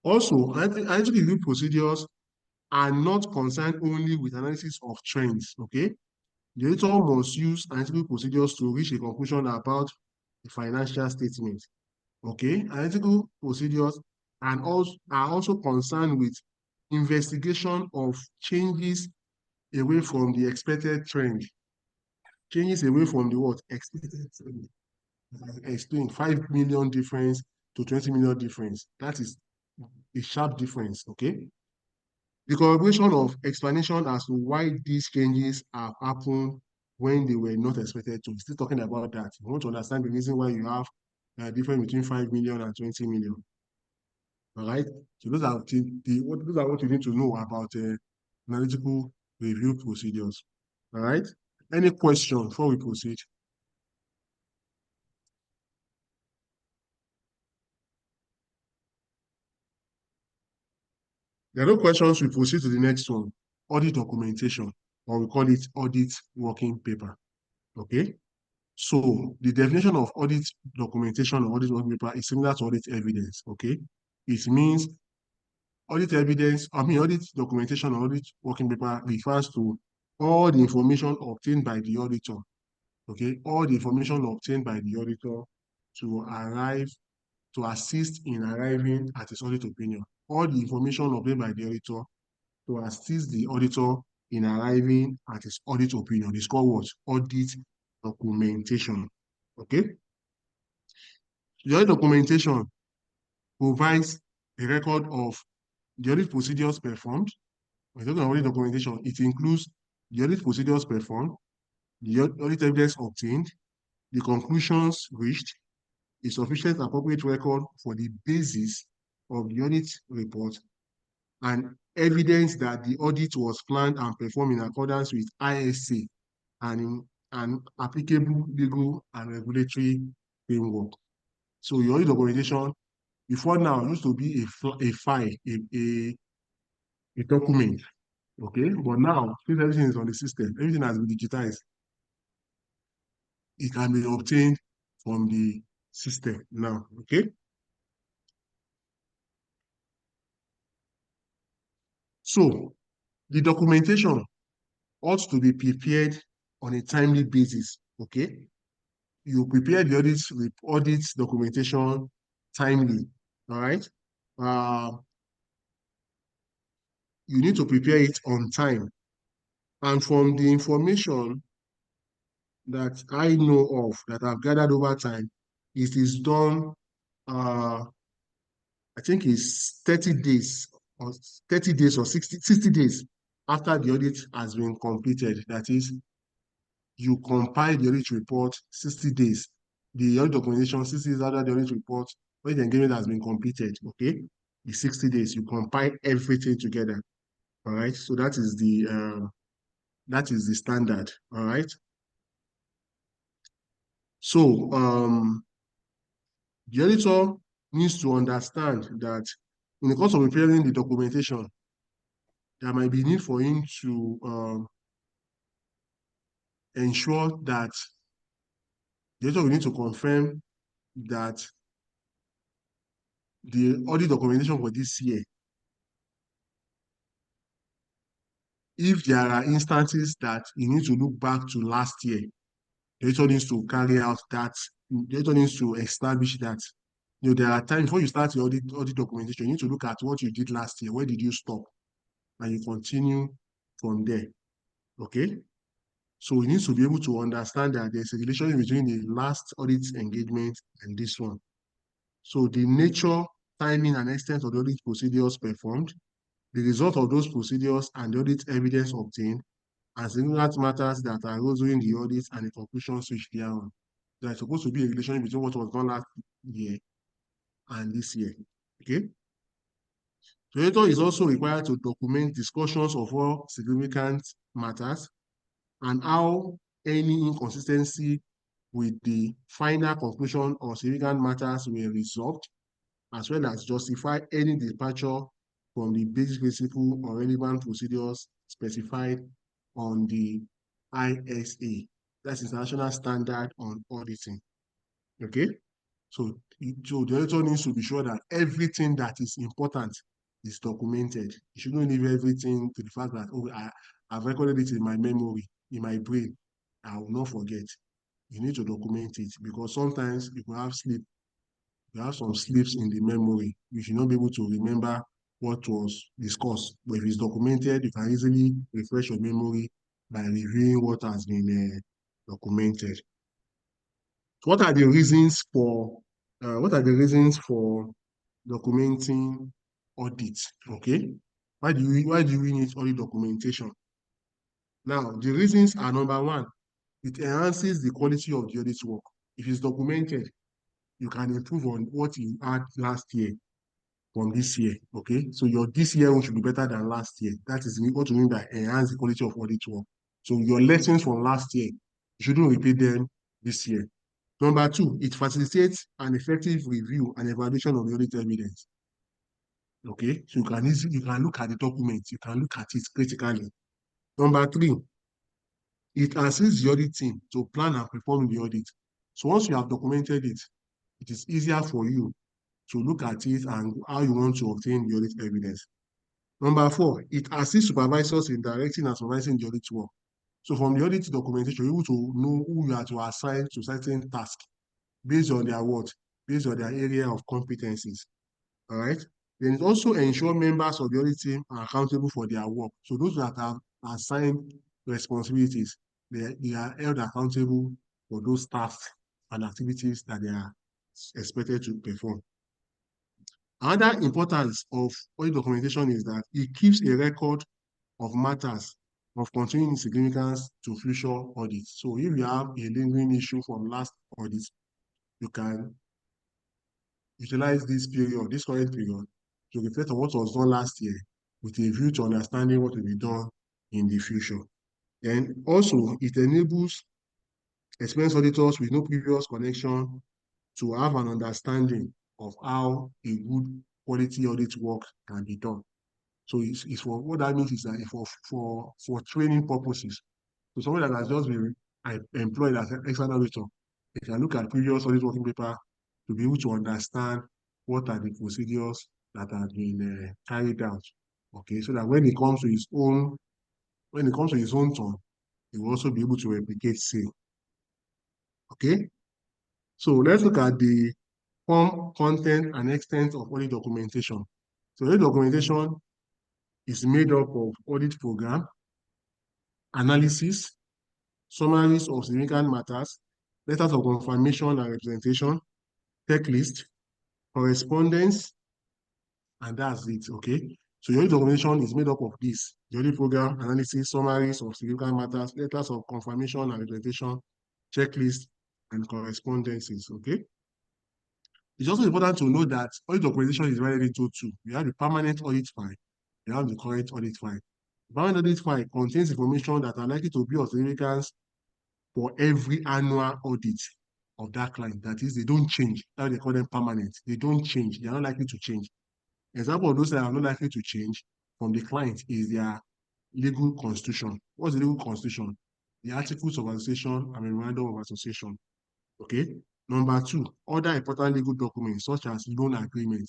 Also, analytical review procedures are not concerned only with analysis of trends. Okay, the auditor must use analytical procedures to reach a conclusion about the financial statement. Okay, analytical procedures are also concerned with investigation of changes away from the expected trend. Changes away from the what? Expected trend. Explain 5 million difference to 20 million difference. That is a sharp difference. Okay. The corroboration of explanation as to why these changes have happened when they were not expected to. We're still talking about that. You want to understand the reason why you have a difference between 5 million and 20 million. All right. So those are what you need to know about analytical review procedures. All right. Any question before we proceed? There are no questions. We proceed to the next one. Audit documentation. or we call it audit working paper. Okay. So the definition of audit documentation or audit working paper is similar to audit evidence. Okay. It means audit evidence, audit documentation or audit working paper refers to all the information obtained by the auditor. Okay. All the information obtained by the auditor to assist in arriving at his audit opinion. All the information obtained by the auditor to assist the auditor in arriving at his audit opinion. It's called what? Audit documentation. Okay? The audit documentation provides a record of the audit procedures performed. When talking about audit documentation, it includes the audit procedures performed, the audit evidence obtained, the conclusions reached, a sufficient appropriate record for the basis of the audit report, and evidence that the audit was planned and performed in accordance with ISA and an applicable legal and regulatory framework. So your audit documentation before now used to be a file, a document, okay? But now, since everything is on the system, everything has been digitized, it can be obtained from the system now, okay? So the documentation ought to be prepared on a timely basis, okay? You prepare the audit documentation timely, all right? You need to prepare it on time. And from the information that I know of, that I've gathered over time, it is done, I think it's 30 days or 30 days or 60 days after the audit has been completed. That is, you compile the audit report 60 days. The audit documentation 60 days after the audit report, when the engagement has been completed, okay? The 60 days, you compile everything together. All right. So that is the standard. All right. So the auditor needs to understand that in the course of preparing the documentation, there might be need for him to ensure that the auditor will need to confirm that the audit documentation for this year, if there are instances that you need to look back to last year, the auditor needs to carry out that, the auditor needs to establish that. You know, there are times before you start your audit documentation, you need to look at what you did last year. Where did you stop? And you continue from there. Okay? So we need to be able to understand that there's a relationship between the last audit engagement and this one. So the nature, timing, and extent of the audit procedures performed, the result of those procedures and the audit evidence obtained, and significant matters that arose during the audit and the conclusions reached thereon. There's supposed to be a relationship between what was done last year and this year. Okay? The auditor is also required to document discussions of all significant matters and how any inconsistency with the final conclusion or significant matters were resolved, as well as justify any departure from the basic principle or relevant procedures specified on the ISA. That's International Standard on Auditing. Okay? So the auditor needs to be sure that everything that is important is documented. You shouldn't leave everything to the fact that, oh, I've recorded it in my memory, in my brain. I will not forget. You need to document it because sometimes you will have sleep. You have some slips in the memory. You should not be able to remember what was discussed. But if it's documented, you can easily refresh your memory by reviewing what has been documented. So what are the reasons for documenting audit? Okay, why do we need audit documentation? Now, the reasons are: number one, it enhances the quality of the audit work. If it's documented, you can improve on what you had last year from this year. Okay, so your this year should be better than last year. That is what you mean by enhance the quality of audit work. So your lessons from last year, you shouldn't repeat them this year. Number two, it facilitates an effective review and evaluation of the audit evidence. Okay, so you can look at the documents, you can look at it critically. Number three, It assists the audit team to plan and perform the audit. So once you have documented it, it is easier for you to look at it and how you want to obtain the audit evidence. Number 4, it assists supervisors in directing and supervising the audit work. So from the audit documentation, you're able to know who you are to assign to certain tasks based on their what? Based on their area of competencies. All right. Then it also ensures members of the audit team are accountable for their work. So those that have assigned responsibilities, they are held accountable for those tasks and activities that they are expected to perform. Another importance of audit documentation is that it keeps a record of matters of continuing significance to future audits. So if you have a lingering issue from last audit, you can utilize this period, this current period, to reflect on what was done last year with a view to understanding what will be done in the future. And also, it enables experienced auditors with no previous connection to have an understanding of how a good quality audit work can be done. So it's for what that means is that for training purposes. So someone that has just been employed as an external auditor, they can look at previous audit working paper to be able to understand what are the procedures that have been carried out. Okay, so that when it comes to his own, turn, he will also be able to replicate same. Okay, so let's look at the form, content, and extent of audit documentation. So audit documentation is made up of audit program, analysis, summaries of significant matters, letters of confirmation and representation, checklist, correspondence, and that's it, okay? So your documentation is made up of this: the audit program, analysis, summaries of significant matters, letters of confirmation and representation, checklist, and correspondences, okay? It's also important to know that audit documentation is divided into two. You have the permanent audit file, you have the current audit file. The permanent audit file contains information that are likely to be of significance for every annual audit of that client. That is, they don't change. That's why they call them permanent. They don't change. They're not likely to change. Example of those that are not likely to change from the client is their legal constitution. What's the legal constitution? The articles of association and memorandum of association. Okay. Number 2, other important legal documents such as loan agreement.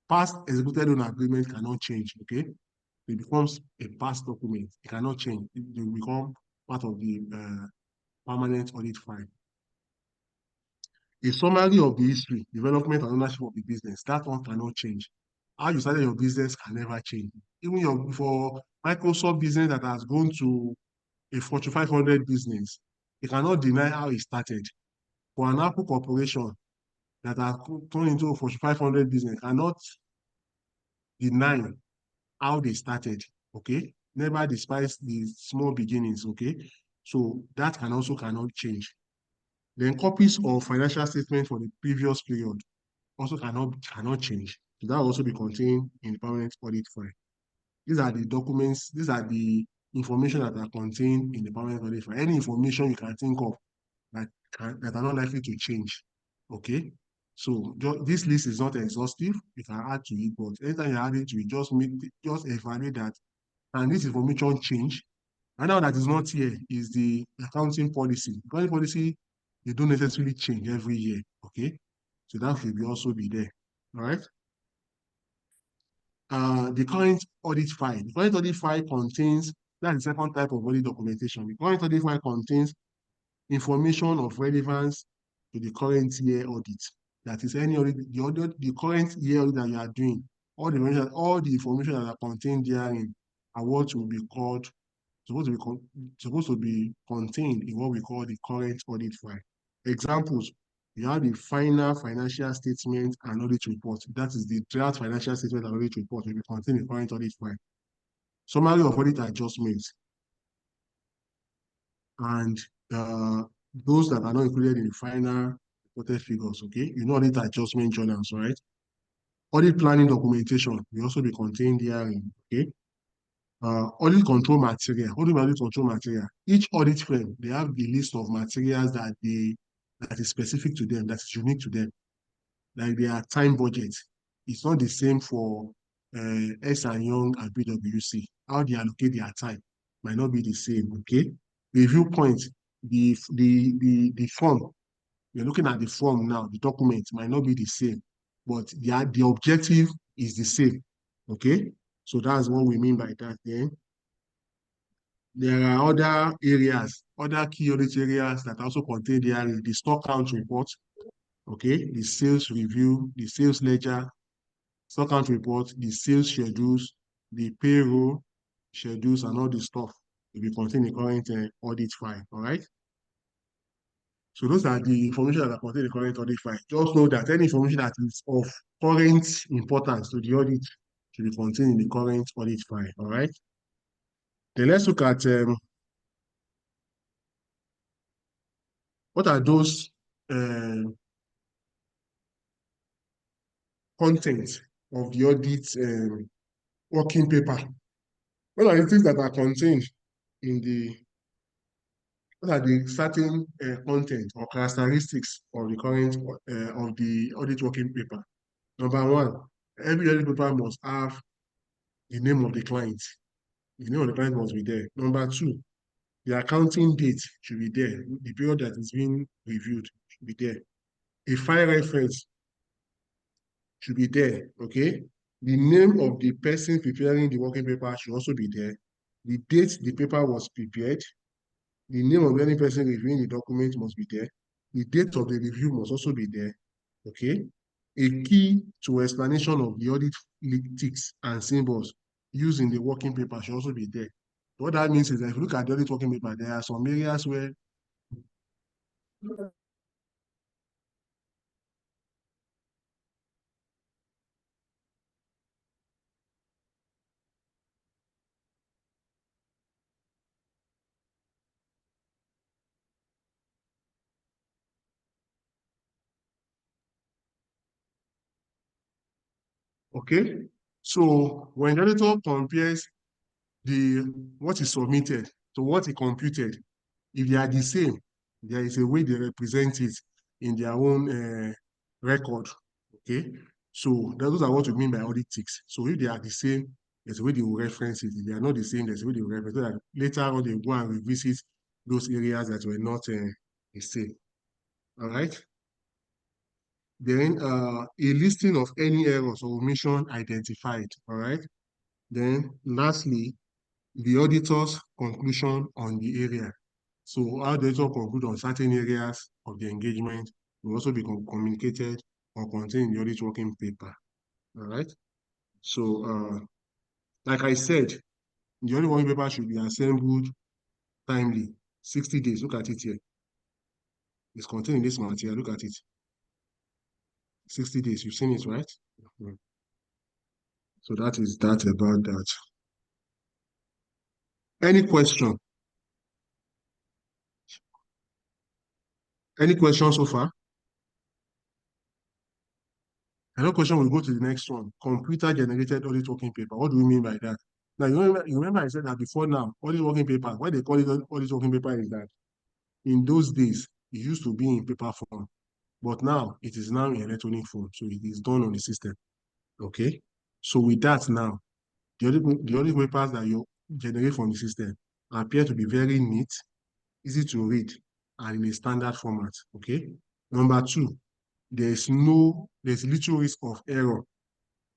Past executed loan agreement cannot change. Okay. It becomes a past document. It cannot change. It will become part of the permanent audit file. A summary of the history, development, and ownership of the business. That one cannot change. How you started your business can never change. Even for Microsoft business that has gone to a Fortune 500 business, you cannot deny how it started. For an Apple corporation that has turned into a Fortune 500 business, cannot deny how they started, okay? Never despise the small beginnings, okay? So that cannot change. Then copies of financial statements for the previous period also cannot change. So that will also be contained in the permanent audit file. These are the documents, these are the information that are contained in the permanent audit file. Any information you can think of that are not likely to change. Okay. So this list is not exhaustive. You can add to it, but anytime you add it to it, just evaluate that. And this information change. And now that is not here is the accounting policy. Accounting policy, they don't necessarily change every year. Okay. So that will also be there. All right. The current audit file. The current audit file contains, that's the second type of audit documentation. The current audit file contains information of relevance to the current year audit. That is any audit, the current year audit that you are doing, all the information that are contained therein are what will be called, supposed to be contained in what we call the current audit file. Examples: you have the final financial statement and audit report. That is the draft financial statement and audit report will be contained in the current audit file. Summary of audit adjustments and those that are not included in the final reported figures, okay? You know audit adjustment journals, right? Audit planning documentation will also be contained herein, okay? Audit control material. What do you mean audit control material? Each audit firm, they have the list of materials that is specific to them, that is unique to them. Like their time budget. It's not the same for S and Young and PwC. How they allocate their time might not be the same, okay? point, the form, you're looking at the form now, the document might not be the same, but the objective is the same. Okay, so that's what we mean by that. Then there are other areas, other key audit areas that also contain the stock count report, okay, the sales review, the sales ledger, stock count report, the sales schedules, the payroll schedules, and all the stuff will be contained in the current audit file. All right. So those are the information that are contained in the current audit file. Just know that any information that is of current importance to the audit should be contained in the current audit file. All right. Then let's look at what are those content of the audit working paper. What are the things that are contained in what are the certain content or characteristics of the current of the audit working paper? Number one, every audit paper must have the name of the client. The name of the client must be there. Number two, the accounting date should be there. The period that is being reviewed should be there. A file reference should be there, okay? The name of the person preparing the working paper should also be there. The date the paper was prepared, the name of any person reviewing the document must be there. The date of the review must also be there, okay? A key to explanation of the audit ticks and symbols used in the working paper should also be there. What that means is that if you look at the audit working paper, there are some areas where okay? So when the auditor compares what is submitted to what he computed, if they are the same, there is a way they represent it in their own record, okay? So those are what we mean by audit ticks. So if they are the same, there's a way they will reference it. If they are not the same, there's a way they will reference it. So that later on they go and revisit those areas that were not the same, all right? Then a listing of any errors or omission identified, all right? Then lastly, the auditor's conclusion on the area. So how the auditor conclude on certain areas of the engagement will also be communicated or contained in the audit working paper. All right. So like I said, the audit working paper should be assembled timely, 60 days. Look at it here. It's contained in this material. Look at it. 60 days. You've seen it, right? So that is that about that. Any question? Any question so far? Another question, we'll go to the next one. Computer-generated audit working paper. What do we mean by that? Now, you remember I said that before now, audit working paper, why they call it audit working paper is that in those days, it used to be in paper form, but now it is now in electronic form. So it is done on the system, okay? So with that now, the audit papers that you generate from the system appear to be very neat, easy to read, and in a standard format, okay? Number two, there's little risk of error,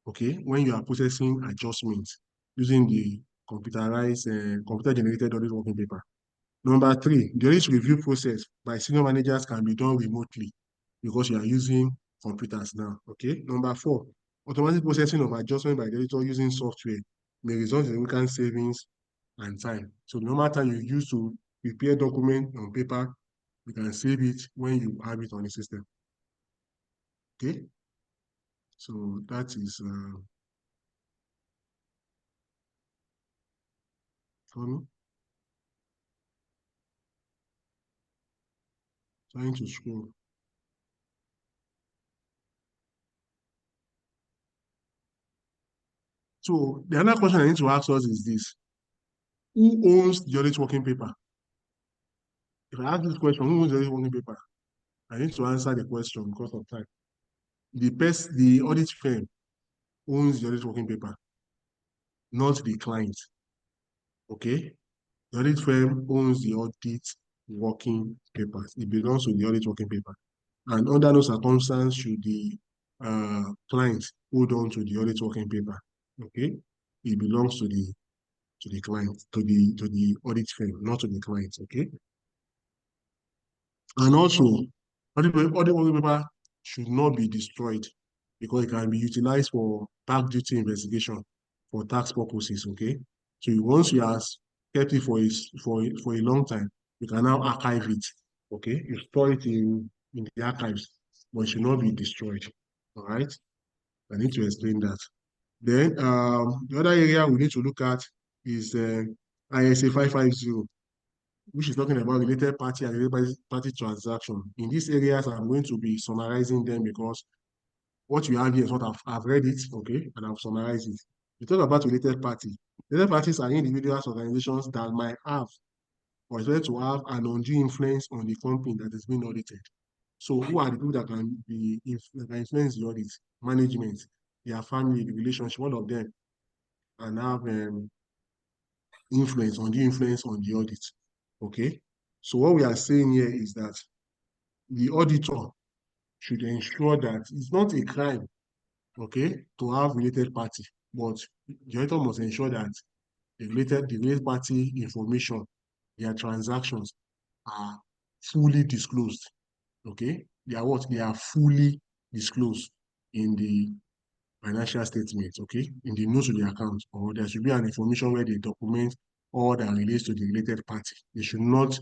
okay, when you are processing adjustments using the computer-generated audit working paper. Number three, the audit review process by senior managers can be done remotely because you are using computers now, okay? Number four, automatic processing of adjustment by the auditor using software may result in significant savings and time. So the normal time you use to prepare document on paper, you can save it when you have it on the system, okay? So that is for me. Trying to scroll. So the other question I need to ask us is this: who owns the audit working paper? If I ask this question, who owns the audit working paper? I need to answer the question because of time. The audit firm owns the audit working paper, not the client. Okay? The audit firm owns the audit working papers. It belongs to the audit working paper. And under no circumstance should the client hold on to the audit working paper. Okay, it belongs to the client, to the audit firm, not to the client. Okay, and also audit working paper should not be destroyed because it can be utilized for tax duty investigation for tax purposes. Okay, so once you have kept it for a long time, you can now archive it. Okay, you store it in the archives, but it should not be destroyed. All right, I need to explain that. Then the other area we need to look at is ISA 550, which is talking about related party and related party transaction. In these areas, I'm going to be summarizing them because what you have here is what I've read it, okay, and I've summarized it. We talk about related party. Related parties are individuals, organizations that might have or expect to have an undue influence on the company that is being audited. So who are the people that that can influence the audit? Management, their family, the relationship, all of them, and have influence on the audit. Okay. So what we are saying here is that the auditor should ensure that it's not a crime, okay, to have related party, but the auditor must ensure that the related party information, their transactions are fully disclosed. Okay, they are what? They are fully disclosed in the financial statements, okay, in the notes to the account, or there should be an information where they document all that relates to the related party. They should not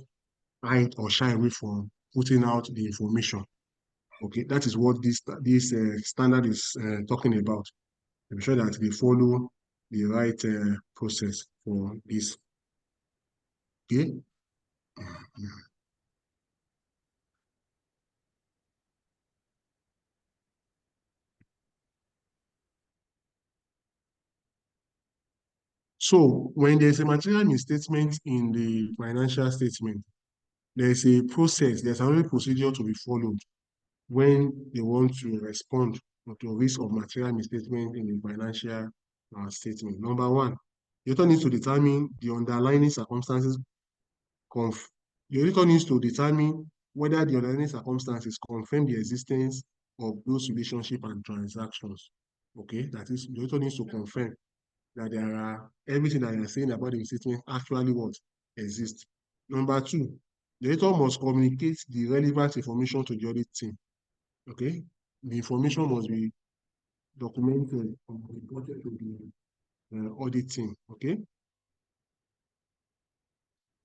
hide or shy away from putting out the information. Okay, that is what this standard is talking about. I'm sure that they follow the right process for this. Okay. So when there's a material misstatement in the financial statement, there's a process, there's a procedure to be followed when they want to respond to a risk of material misstatement in the financial statement. Number one, the auditor needs to determine the underlying circumstances. The auditor needs to determine whether the underlying circumstances confirm the existence of those relationships and transactions. Okay, that is, the auditor needs to confirm that there are everything that you're saying about the statement actually what exists. Number two, the auditor must communicate the relevant information to the audit team. Okay, the information must be documented and reported to the audit team. Okay.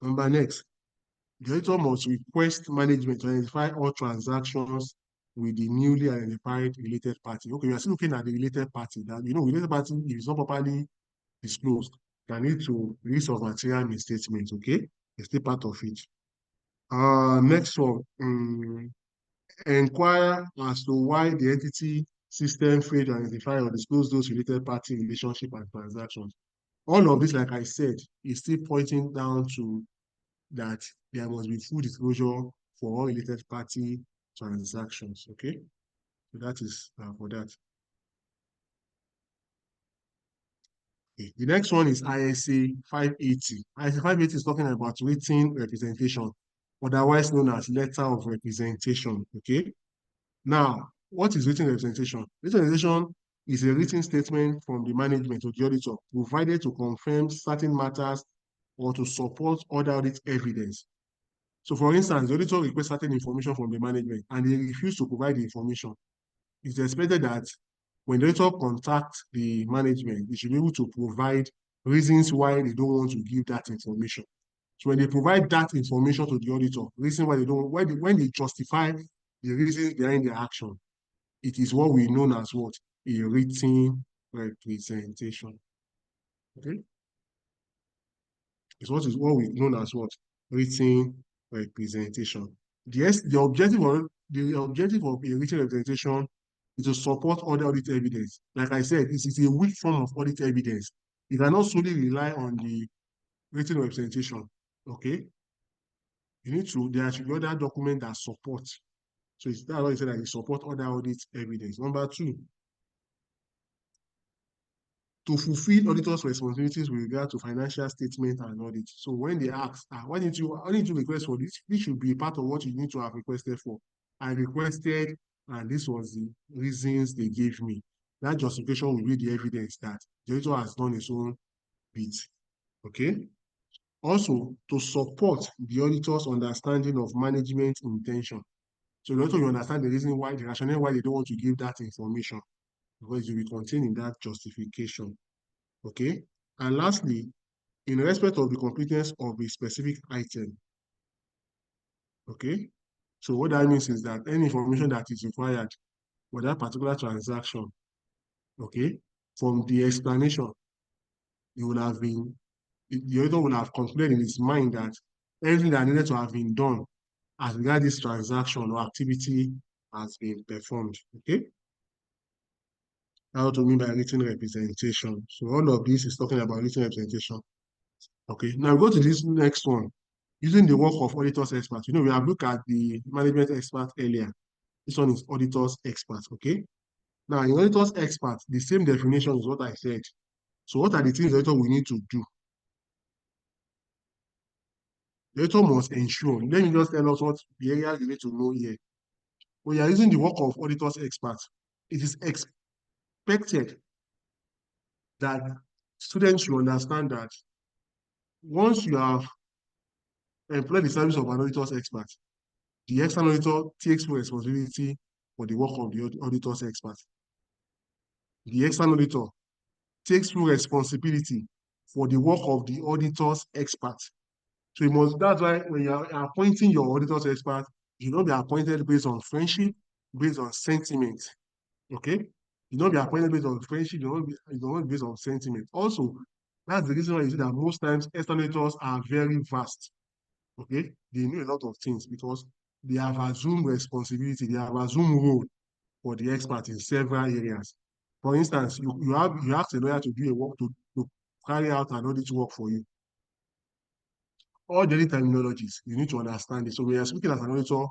Next, the auditor must request management to identify all transactions with the newly identified related party. Okay, we are still looking at the related party. That related party, if it's not properly disclosed, can lead to risk of material misstatement. Okay, it's still part of it. Next one, inquire as to why the entity system failed to identify or disclose those related party relationship and transactions. All of this, like I said, is still pointing down to that there must be full disclosure for all related party transactions. Okay, so that is for that. Okay. The next one is ISA 580. ISA 580 is talking about written representation, otherwise known as letter of representation. Okay. Now, what is written representation? Written representation is a written statement from the management or the auditor provided to confirm certain matters or to support other audit evidence. So, for instance, the auditor requests certain information from the management and they refuse to provide the information. It's expected that when the auditor contacts the management, they should be able to provide reasons why they don't want to give that information. So when they provide that information to the auditor, reason why they don't, when they justify the reasons behind their action, it is what we know as what? A written representation. Okay? It's what we know as what? Written representation. The objective of a written representation is to support other audit evidence. Like I said, this is a weak form of audit evidence. You cannot solely rely on the written representation. Okay? There should be other documents that support. So that's why I said that you support other audit evidence. Number two, to fulfill auditors' responsibilities with regard to financial statement and audit. So when they ask, why didn't you request for this? This should be part of what you need to have requested for. I requested, and this was the reasons they gave me. That justification will be the evidence that the auditor has done his own bit. Okay? Also, to support the auditor's understanding of management intention. So the auditor will understand the reason why, the rationale why they don't want to give that information, because it will be contained in that justification. Okay? And lastly, in respect of the completeness of a specific item. Okay? So what that means is that any information that is required for that particular transaction, okay, from the explanation, you will have been, the auditor will have concluded in his mind that everything that needed to have been done as regards this transaction or activity has been performed. Okay? How to mean by written representation. So all of this is talking about written representation. Okay, now go to this next one. Using the work of auditors experts. We have looked at the management expert earlier. This one is auditors experts. Okay. Now, in auditors experts, the same definition is what I said. So, what are the things the auditor we need to do? The auditor must ensure. Let me just tell us what the area you need to know here. When you are using the work of auditors experts, it is expected that students should understand that once you have employed the service of an auditors expert, the external auditor takes full responsibility for the work of the auditor's expert. The external auditor takes full responsibility for the work of the auditor's expert. So that's why when you are appointing your auditor's expert, you not be appointed based on friendship, based on sentiment. Okay? You not be appointed based on friendship, you don't be based on sentiment. Also, that's the reason why you see that most times external auditors are very vast. Okay? They know a lot of things because they have assumed responsibility, they have assumed role for the expert in several areas. For instance, you ask a lawyer to do a work to carry out an audit work for you. All the terminologies, you need to understand it. So when you're speaking as an auditor,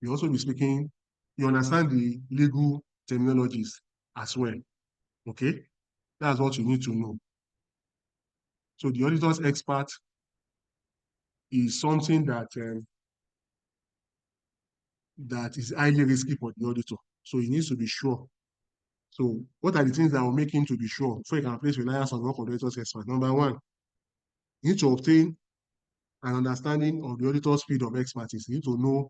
you also be speaking, you understand the legal terminologies as well. Okay? That's what you need to know. So the auditor's expert is something that that is highly risky for the auditor. So he needs to be sure. So what are the things that will make him to be sure before he can place reliance on work of the auditor's expert? Number one, you need to obtain an understanding of the auditor's field of expertise. You need to know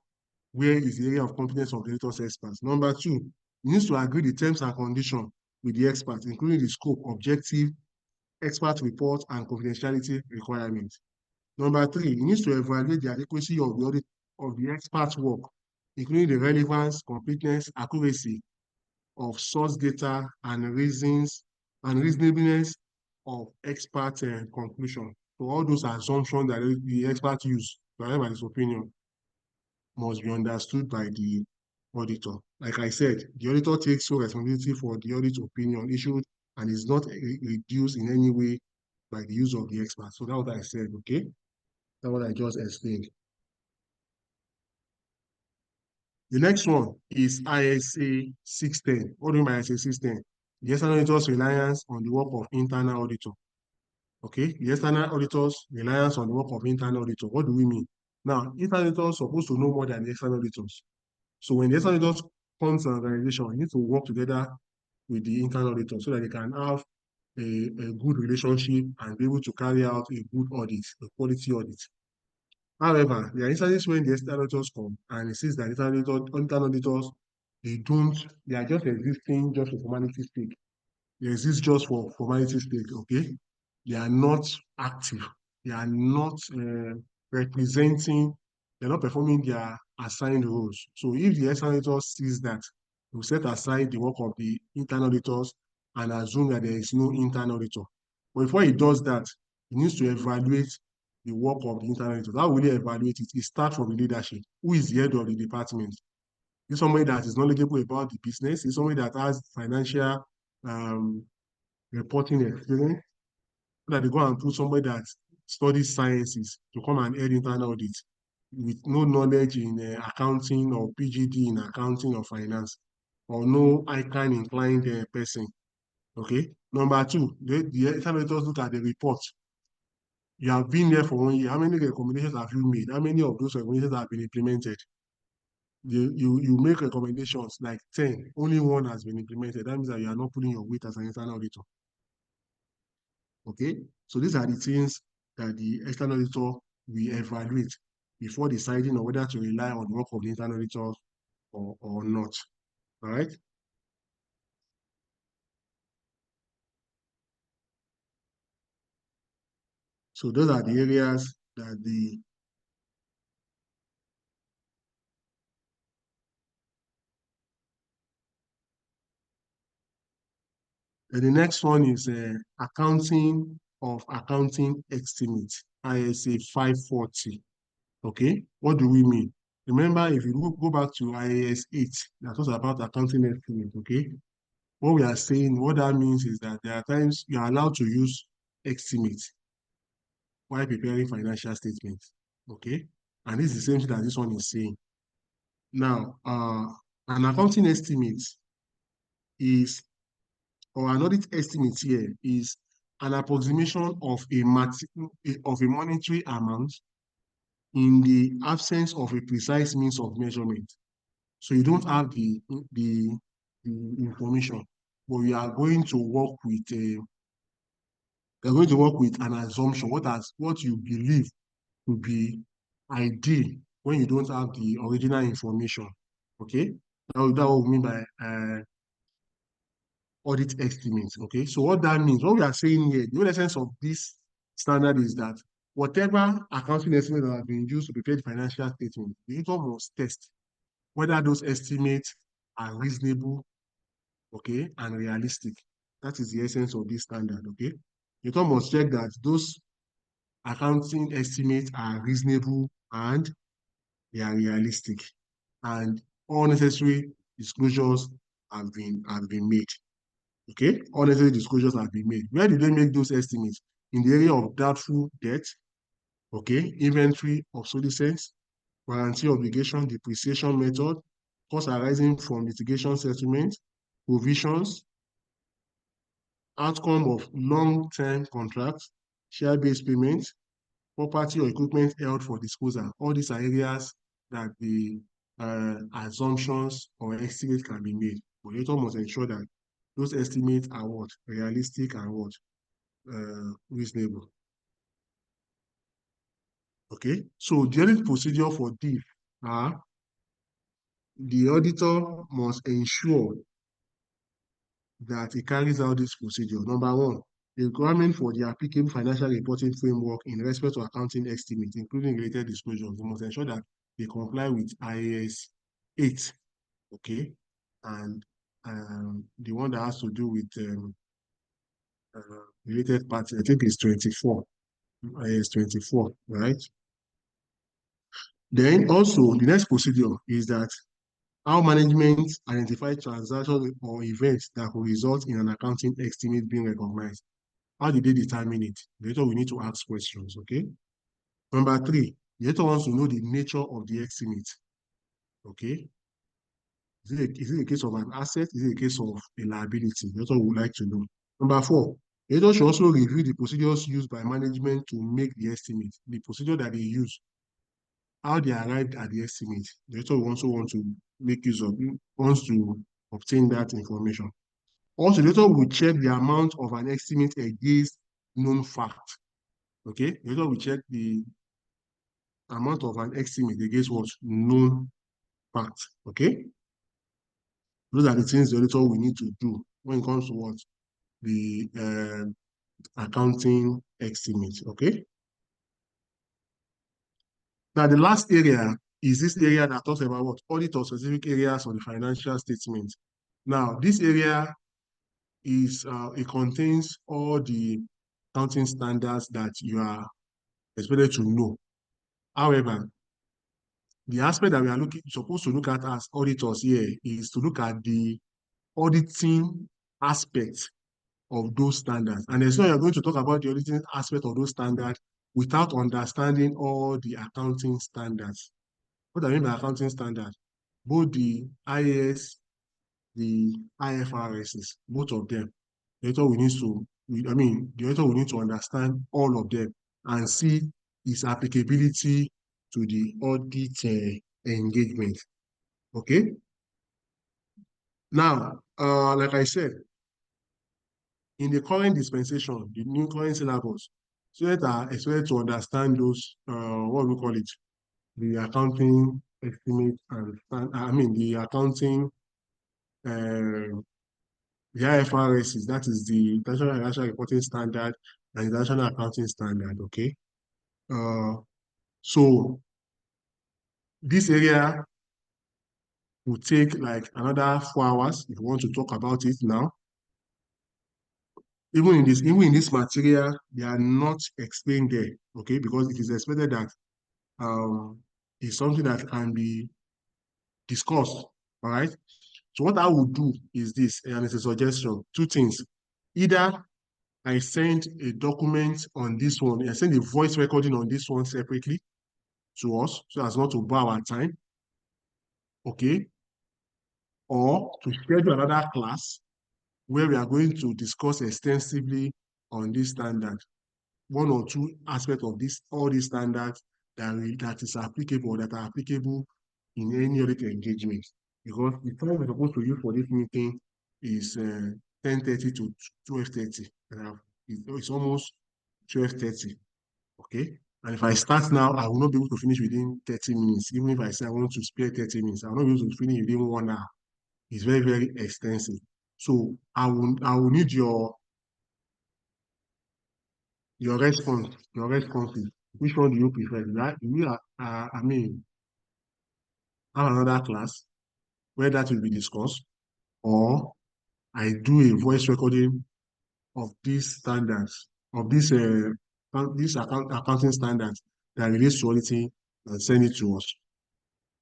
where is the area of competence of the auditor's experts. Number two, you need to agree the terms and conditions with the expert, including the scope, objective, expert report, and confidentiality requirements. Number three, you need to evaluate the adequacy of the audit of the expert's work, including the relevance, completeness, accuracy of source data and reasons and reasonableness of expert conclusion. So all those assumptions that the expert use to arrive at his opinion must be understood by the auditor. Like I said, the auditor takes full responsibility for the audit opinion issued and is not reduced in any way by the use of the expert. So that's what I said, okay? That's what I just explained. The next one is ISA 610. What do you mean by ISA 610? The external auditor's reliance on the work of internal auditor. Okay, the external auditor's reliance on the work of internal auditor. What do we mean? Now, internal auditors are supposed to know more than the external auditors. So when the external auditors come to an organization, you need to work together with the internal auditor so that they can have a good relationship and be able to carry out a good audit, a quality audit. However, there are instances when the external auditors come and it says that internal auditors, they are just existing just for formality's sake. They exist just for formality's sake, okay? They are not active. They are not representing, they're not performing their assigned roles. So if the external auditor sees that, we set aside the work of the internal auditors and assume that there is no internal auditor. But before he does that, he needs to evaluate the work of the internal auditor. How will he evaluate it? It starts from the leadership. Who is the head of the department? Is somebody that is knowledgeable about the business? Is somebody that has financial reporting experience? So that they go and put somebody that studies sciences to come and head internal audit with no knowledge in accounting or PGD in accounting or finance, or no ICANN inclined person. Okay, Number two, the external auditors look at the report. You have been there for 1 year. How many recommendations have you made? How many of those recommendations have been implemented? You make recommendations like 10, only one has been implemented. That means that you are not putting your weight as an internal auditor. Okay, so these are the things that the external auditor will evaluate before deciding on whether to rely on the work of the internal auditor or not. All right. So those are the areas that the the next one is accounting of accounting estimate, ISA 540. Okay, what do we mean? Remember, if you go back to IAS 8, that was about accounting estimate, okay? What we are saying, what that means is that there are times you are allowed to use estimate while preparing financial statements, okay? And this is the same thing that this one is saying. Now, an accounting estimate is, or an audit estimate here is an approximation of a monetary amount in the absence of a precise means of measurement. So you don't have the information, but you are going to work with an assumption, what you believe to be ideal when you don't have the original information. Okay, that what we mean by audit estimates. Okay, so what that means, what we are saying here, the whole essence of this standard is that whatever accounting estimate that have been used to prepare the financial statement, the auditor must test whether those estimates are reasonable, okay, and realistic. That is the essence of this standard, okay? The auditor must check that those accounting estimates are reasonable and they are realistic, and all necessary disclosures have been made. Okay, all necessary disclosures have been made. Where did they make those estimates? In the area of doubtful debt, okay, inventory obsolescence, warranty obligation, depreciation method, costs arising from litigation settlement, provisions, outcome of long-term contracts, share-based payments, property or equipment held for disposal. All these are areas that the assumptions or estimates can be made. But the auditor must ensure that those estimates are what? Realistic and what? Reasonable. Okay, so the audit procedure for this are the auditor must ensure that he carries out this procedure. Number one, the requirement for the applicable financial reporting framework in respect to accounting estimates, including related disclosures, they must ensure that they comply with IAS 8, okay? And the one that has to do with related parties, I think it's 24, IAS 24, right? Then also, the next procedure is that how management identify transactions or events that will result in an accounting estimate being recognized. How did they determine it? Later, we need to ask questions, okay? Number three, the auditor wants to know the nature of the estimate, okay? Is it a case of an asset? Is it a case of a liability? The auditor would like to know. Number four, the auditor should also review the procedures used by management to make the estimate, the procedure that they use, how they arrived at the estimate. The auditor will also want to make use of, wants to obtain that information. Also, the auditor will check the amount of an estimate against known fact. Okay, the auditor will check the amount of an estimate against what? Known fact. Okay, those are the things the auditor will need to do when it comes to what? The accounting estimate. Okay, now the last area is this area that talks about what? Audit of specific areas of the financial statement. Now, this area is it contains all the accounting standards that you are expected to know. However, the aspect that we are supposed to look at as auditors here is to look at the auditing aspect of those standards. And there's no way you're going to talk about the auditing aspect of those standards without understanding all the accounting standards. What do I mean by accounting standards? Both the IAS, the IFRSs, both of them. the auditor will need to, the auditor will need to understand all of them and see its applicability to the audit engagement. Okay. Now, like I said, in the current dispensation, the new current syllabus, students are expected to understand those, what we call it, the accounting estimate and, the accounting, the IFRS, that is the International Financial Reporting Standard and International Accounting Standard, okay? So this area will take like another 4 hours if you want to talk about it now. Even in this material, they are not explained there, okay? Because it is expected that it's something that can be discussed, all right? So what I would do is this, and it's a suggestion, two things. Either I send a document on this one, I send a voice recording on this one separately to us, so as not to buy our time, okay? Or to schedule another class where we are going to discuss extensively on this standard, one or two aspects of this, all these standards that is applicable, that are applicable in any audit engagement. Because the time we're supposed to use for this meeting is 10:30 to 12:30. It's almost 12:30. Okay. And if I start now, I will not be able to finish within 30 minutes. Even if I say I want to spare 30 minutes, I will not be able to finish within 1 hour. It's very, very extensive. So I will need your responses. Which one do you prefer? That we are, have another class where that will be discussed, or I do a voice recording of these standards, of these accounting standards that relates to auditing and send it to us.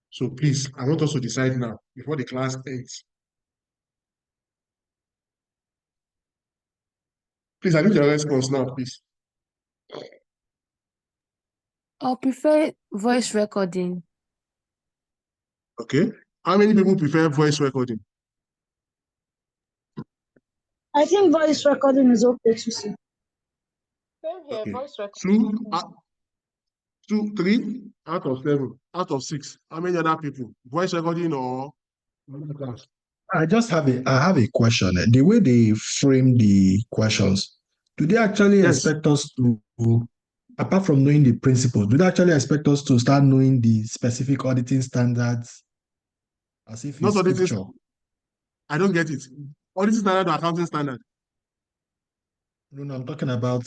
So please, I want us to decide now before the class ends. Please, I need your response now, please. I'll prefer voice recording. Okay. How many people prefer voice recording? I think voice recording is okay to see. Same here, Okay. voice recording. Three out of 7, out of 6. How many other people? Voice recording or another class? I have a question. The way they frame the questions, do they actually Yes. expect us to, apart from knowing the principles, do they actually expect us to start knowing the specific auditing standards as if Not it's auditing. scripture? I don't get it. Auditing standard or accounting standard? No, I'm talking about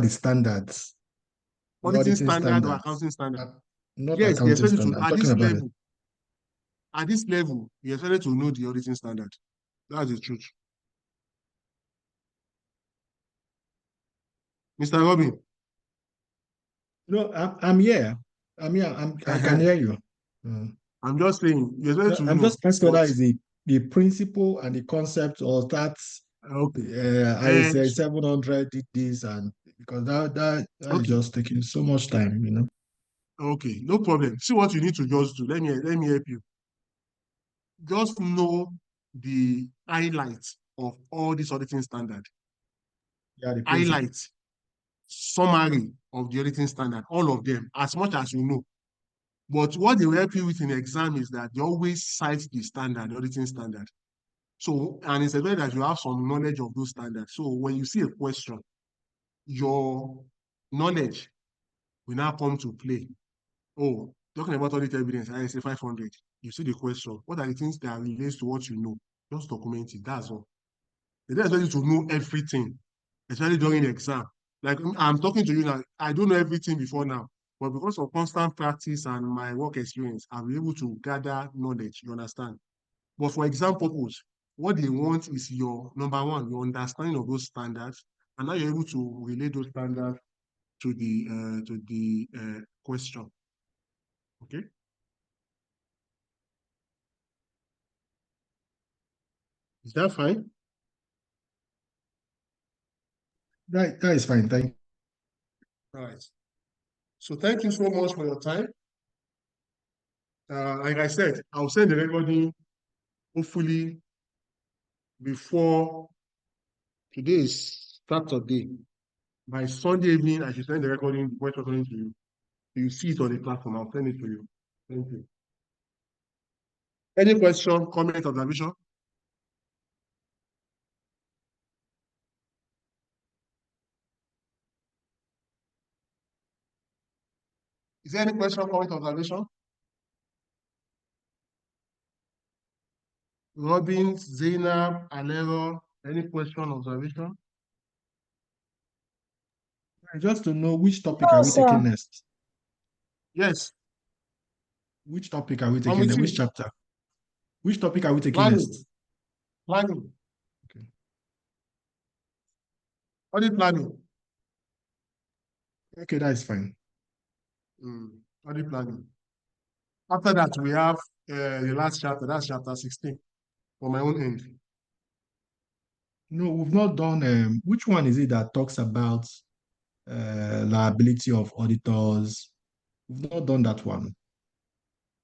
the standards, the Auditing auditing standard or standards, accounting standard? not Yes, they accounting expect you to, standard. I'm talking about it. at this level, you expect to know the auditing standard. That's the truth. Mr. Robin. No, I'm here. I can hear you. I'm just saying, you expect to I'm know. just asking whether it's the principle and the concept, or that's okay. I say 700 did this, and because that is Okay. just taking so much time. Okay, no problem. See what you need to just do. Let me help you. Just know the highlights of all these auditing standards. Yeah, the principle. Highlights, summary of the auditing standard, all of them, as much as you know. But what they will help you with in the exam is that they always cite the standard, the auditing standard. So, and it's a way that you have some knowledge of those standards. So when you see a question, your knowledge will now come to play. Oh, talking about audit evidence, I say 500. You see the question. What are the things that relates to what you know? Just document it. That's all. They don't expect you to know everything, especially during the exam. Like I'm talking to you now, I don't know everything before now, but because of constant practice and my work experience, I'll be able to gather knowledge. You understand? But for exam purpose, what they want is your number one, your understanding of those standards, and now you're able to relate those standards to the question. Okay. Is that fine? That is fine. Thank you. All right. So thank you so much for your time. Like I said, I'll send the recording hopefully before Today is Saturday. By Sunday evening, I should send the voice recording to you. You see it on the platform. I'll send it to you. Thank you. Any question, comment, observation? Is there any question, comment, observation? Robin, Zainab, Alero, any question, observation? Just to know which topic No, are we sir. taking next? Yes. Which topic are we I'm taking with next? you. Which chapter? Which topic are we taking Planning. next? Planning. Okay. Audit planning. Okay, that is fine. Audit planning. After that, we have the last chapter. That's chapter 16 for my own end. No, we've not done. Which one is it that talks about liability of auditors? We've not done that one.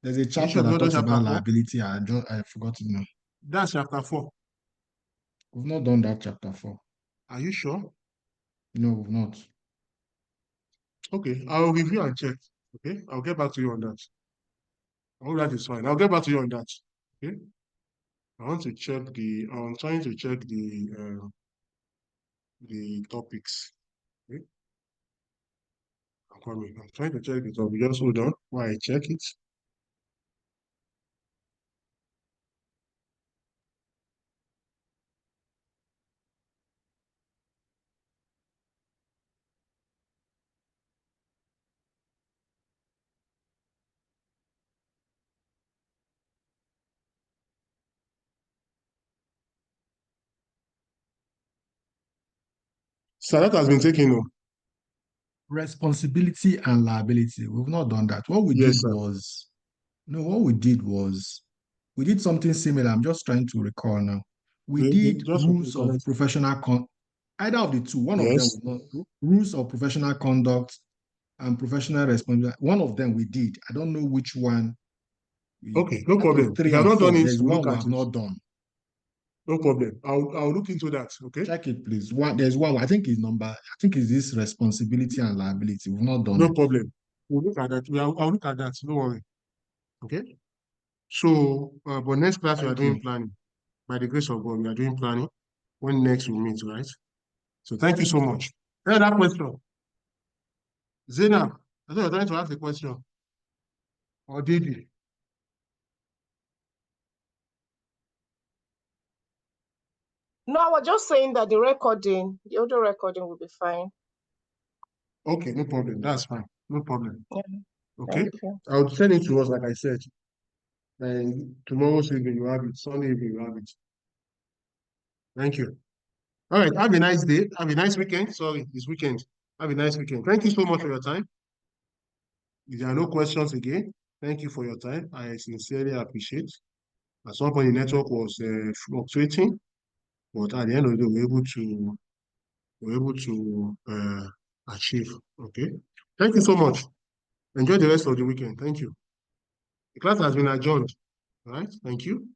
There's a You chapter should that go to talks chapter about 4. liability. I forgot to know. That's chapter 4. We've not done that chapter 4. Are you sure? No, we've not. Okay, I'll review and check. Okay, I'll get back to you on that. All that is fine. I'll get back to you on that. Okay. I'm trying to check the topics. Okay. I'm coming. I'm trying to check the topic. Just hold on while I check it. So that has been taken on. Responsibility and liability. We've not done that. What we Yes, did sir. was, no, what we did was, we did something similar. I'm just trying to recall now. We did Just rules of reconnect. professional either of the two. One of them Yes. was not rules of professional conduct and professional responsibility. One of them we did. I don't know which one. Okay, no Out of problem. If three you have and not done four, it, there's we'll one look we at have it. not done. No problem. I'll look into that. Okay. Check it, please. There's one. I think it's this responsibility and liability. We've not done No it. problem. We'll look at that. I'll look at that. Don't worry. Okay. So, but next class we are Thank doing you. planning. By the grace of God, we are doing planning. When next we meet, right? So thank you so much. Hey, that question. Zena, I thought you were trying to ask a question. Or did you? No, I was just saying that the audio recording will be fine. Okay, no problem. That's fine. No problem. Yeah, Okay. thank you. I'll send it to us, like I said. And tomorrow's evening you have it. Sunday evening you have it. Thank you. All right. Have a nice day. Have a nice weekend. Sorry, it's weekend. Have a nice weekend. Thank you so much for your time. If there are no questions again, thank you for your time. I sincerely appreciate. At some point, the network was fluctuating, but at the end of the day, we were able to achieve. Okay. Thank you so much. Enjoy the rest of the weekend. Thank you. The class has been adjourned. All right. Thank you.